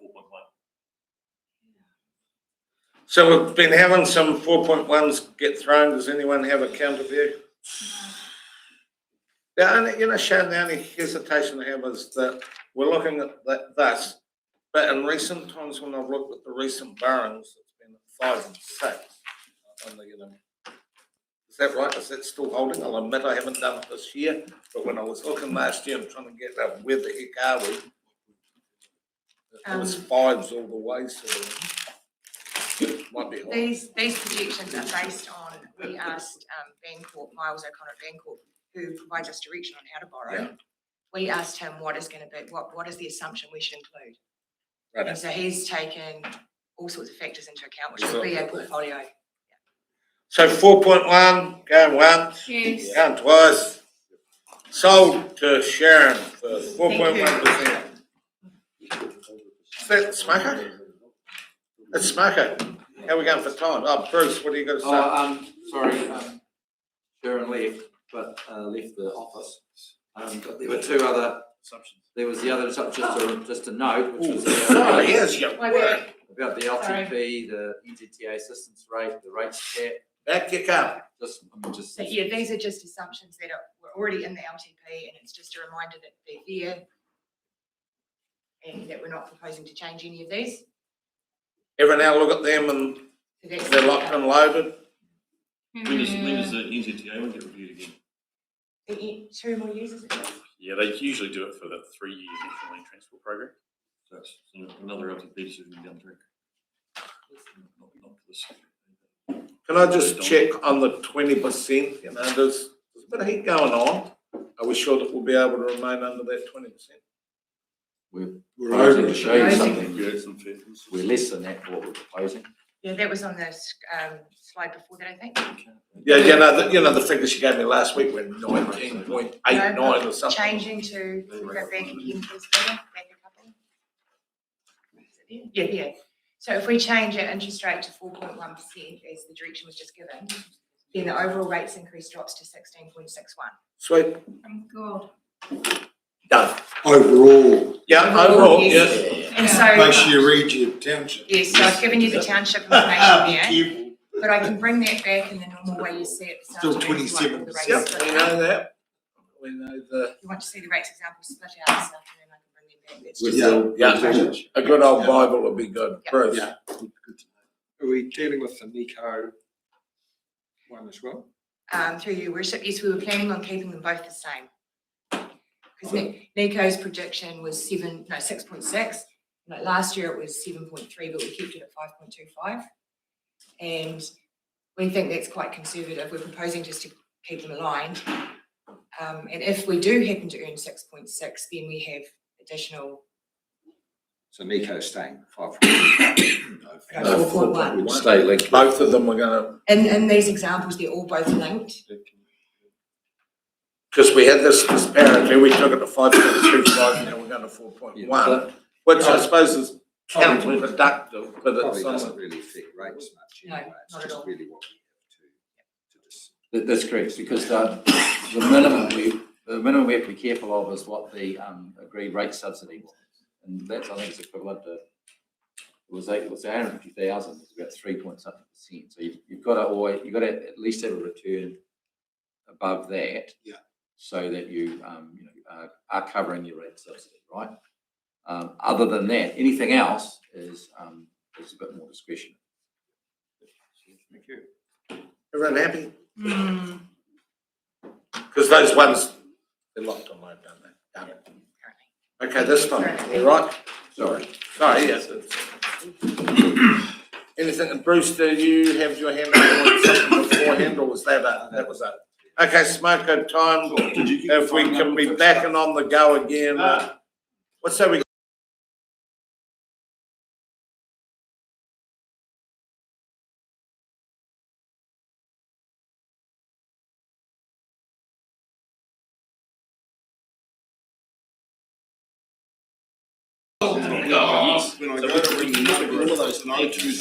So we've been having some 4.1s get thrown. Does anyone have a counter view? The only, Sharon, the only hesitation I have is that we're looking at this, but in recent times when I've looked at the recent borrowings, it's been at 5 and 6. Is that right? Is that still holding? I'll admit I haven't done it this year, but when I was looking last year, I'm trying to get up where the heck are we? It was 5s all the way, so it might be high. These projections are based on, we asked Bancorp, Miles O'Connor at Bancorp, who provides us direction on how to borrow. Yeah. We asked him what is going to be, what is the assumption we should include? Right. And so he's taken all sorts of factors into account, which will be a portfolio. So 4.1, going once, Yes. going twice. Sold to Sharon for 4.1%. Is that Smoker? It's Smoker. How are we going for time? Oh, Bruce, what are you going to say? Sorry, Sharon left, but left the office. But there were two other assumptions. There was the other assumption, just a note, which was Sorry, here's your word. about the LTP, the NZTA assistance rate, the rates cap. Back you come. So yeah, these are just assumptions that were already in the LTP, and it's just a reminder that they're there and that we're not proposing to change any of these. Everyone now look at them and So they're locked and loaded. When does the NZTA one get reviewed again? 2 more years, is it? Yeah, they usually do it for the 3-year national land transport program. So it's another LTP decision to be done through. Not this. Can I just check on the 20%? There's a bit of heat going on. Are we sure that we'll be able to remain under that 20%? We're We're proposing over to show you it. something. We're less than that, what we're proposing. Yeah, that was on the slide before that, I think. Yeah, the figures you gave me last week were 19.89 or something. Changing to, go back again, please, back a couple. Yeah. So if we change our interest rate to 4.1%, as the direction was just given, then the overall rates increase drops to 16.61. Sweet. Thank God. Done. Overall, Yeah, overall, Yes. yes. And so, make sure you read your township. yes, so I've given you the township information here, Careful. but I can bring that back in the normal way you see it this Still afternoon. if you want all the 27%. rates Yep, split we out. know that. We know the. If you want to see the rates example split out this afternoon, I can bring them back. That's With just- the- A good old Bible would be good. Yeah. Bruce. Yeah. Are we dealing with the Nico one as well? Through your worship, yes, we were planning on keeping them both the same. Because Nico's projection was 6.6. Like last year it was 7.3, but we kept it at 5.25. And we think that's quite conservative. We're proposing just to keep them aligned. And if we do happen to earn 6.6, then we have additional So Nico's staying 5. 4.1. Would stay linked. Both of them were going to, In these examples, they're all both linked. because we had this disparity, we took it to 5.25, now we're going to 4.1, which I suppose is counterproductive, but it's Probably doesn't something. really affect rates much No, anyway. It's not at just all. really what we have to just. That's correct, because the minimum we have to be careful of is what the agreed rate subsidy was. And that's, I think, is equivalent to, it was 850,000, it's about 3.something%. So you've got to at least have a return above that. Yeah. So that you are covering your rate subsidy, right? Other than that, anything else is a bit more discretionary. Thank you. Everyone happy? Because those ones, they're locked on load, don't they? Done. Okay, this time, you right? Sorry, yes. Anything, Bruce, do you have your hand up on something beforehand, or was that it? That was it. Okay, Smoker time, if we can be back and on the go again, what's that we listen, I choose.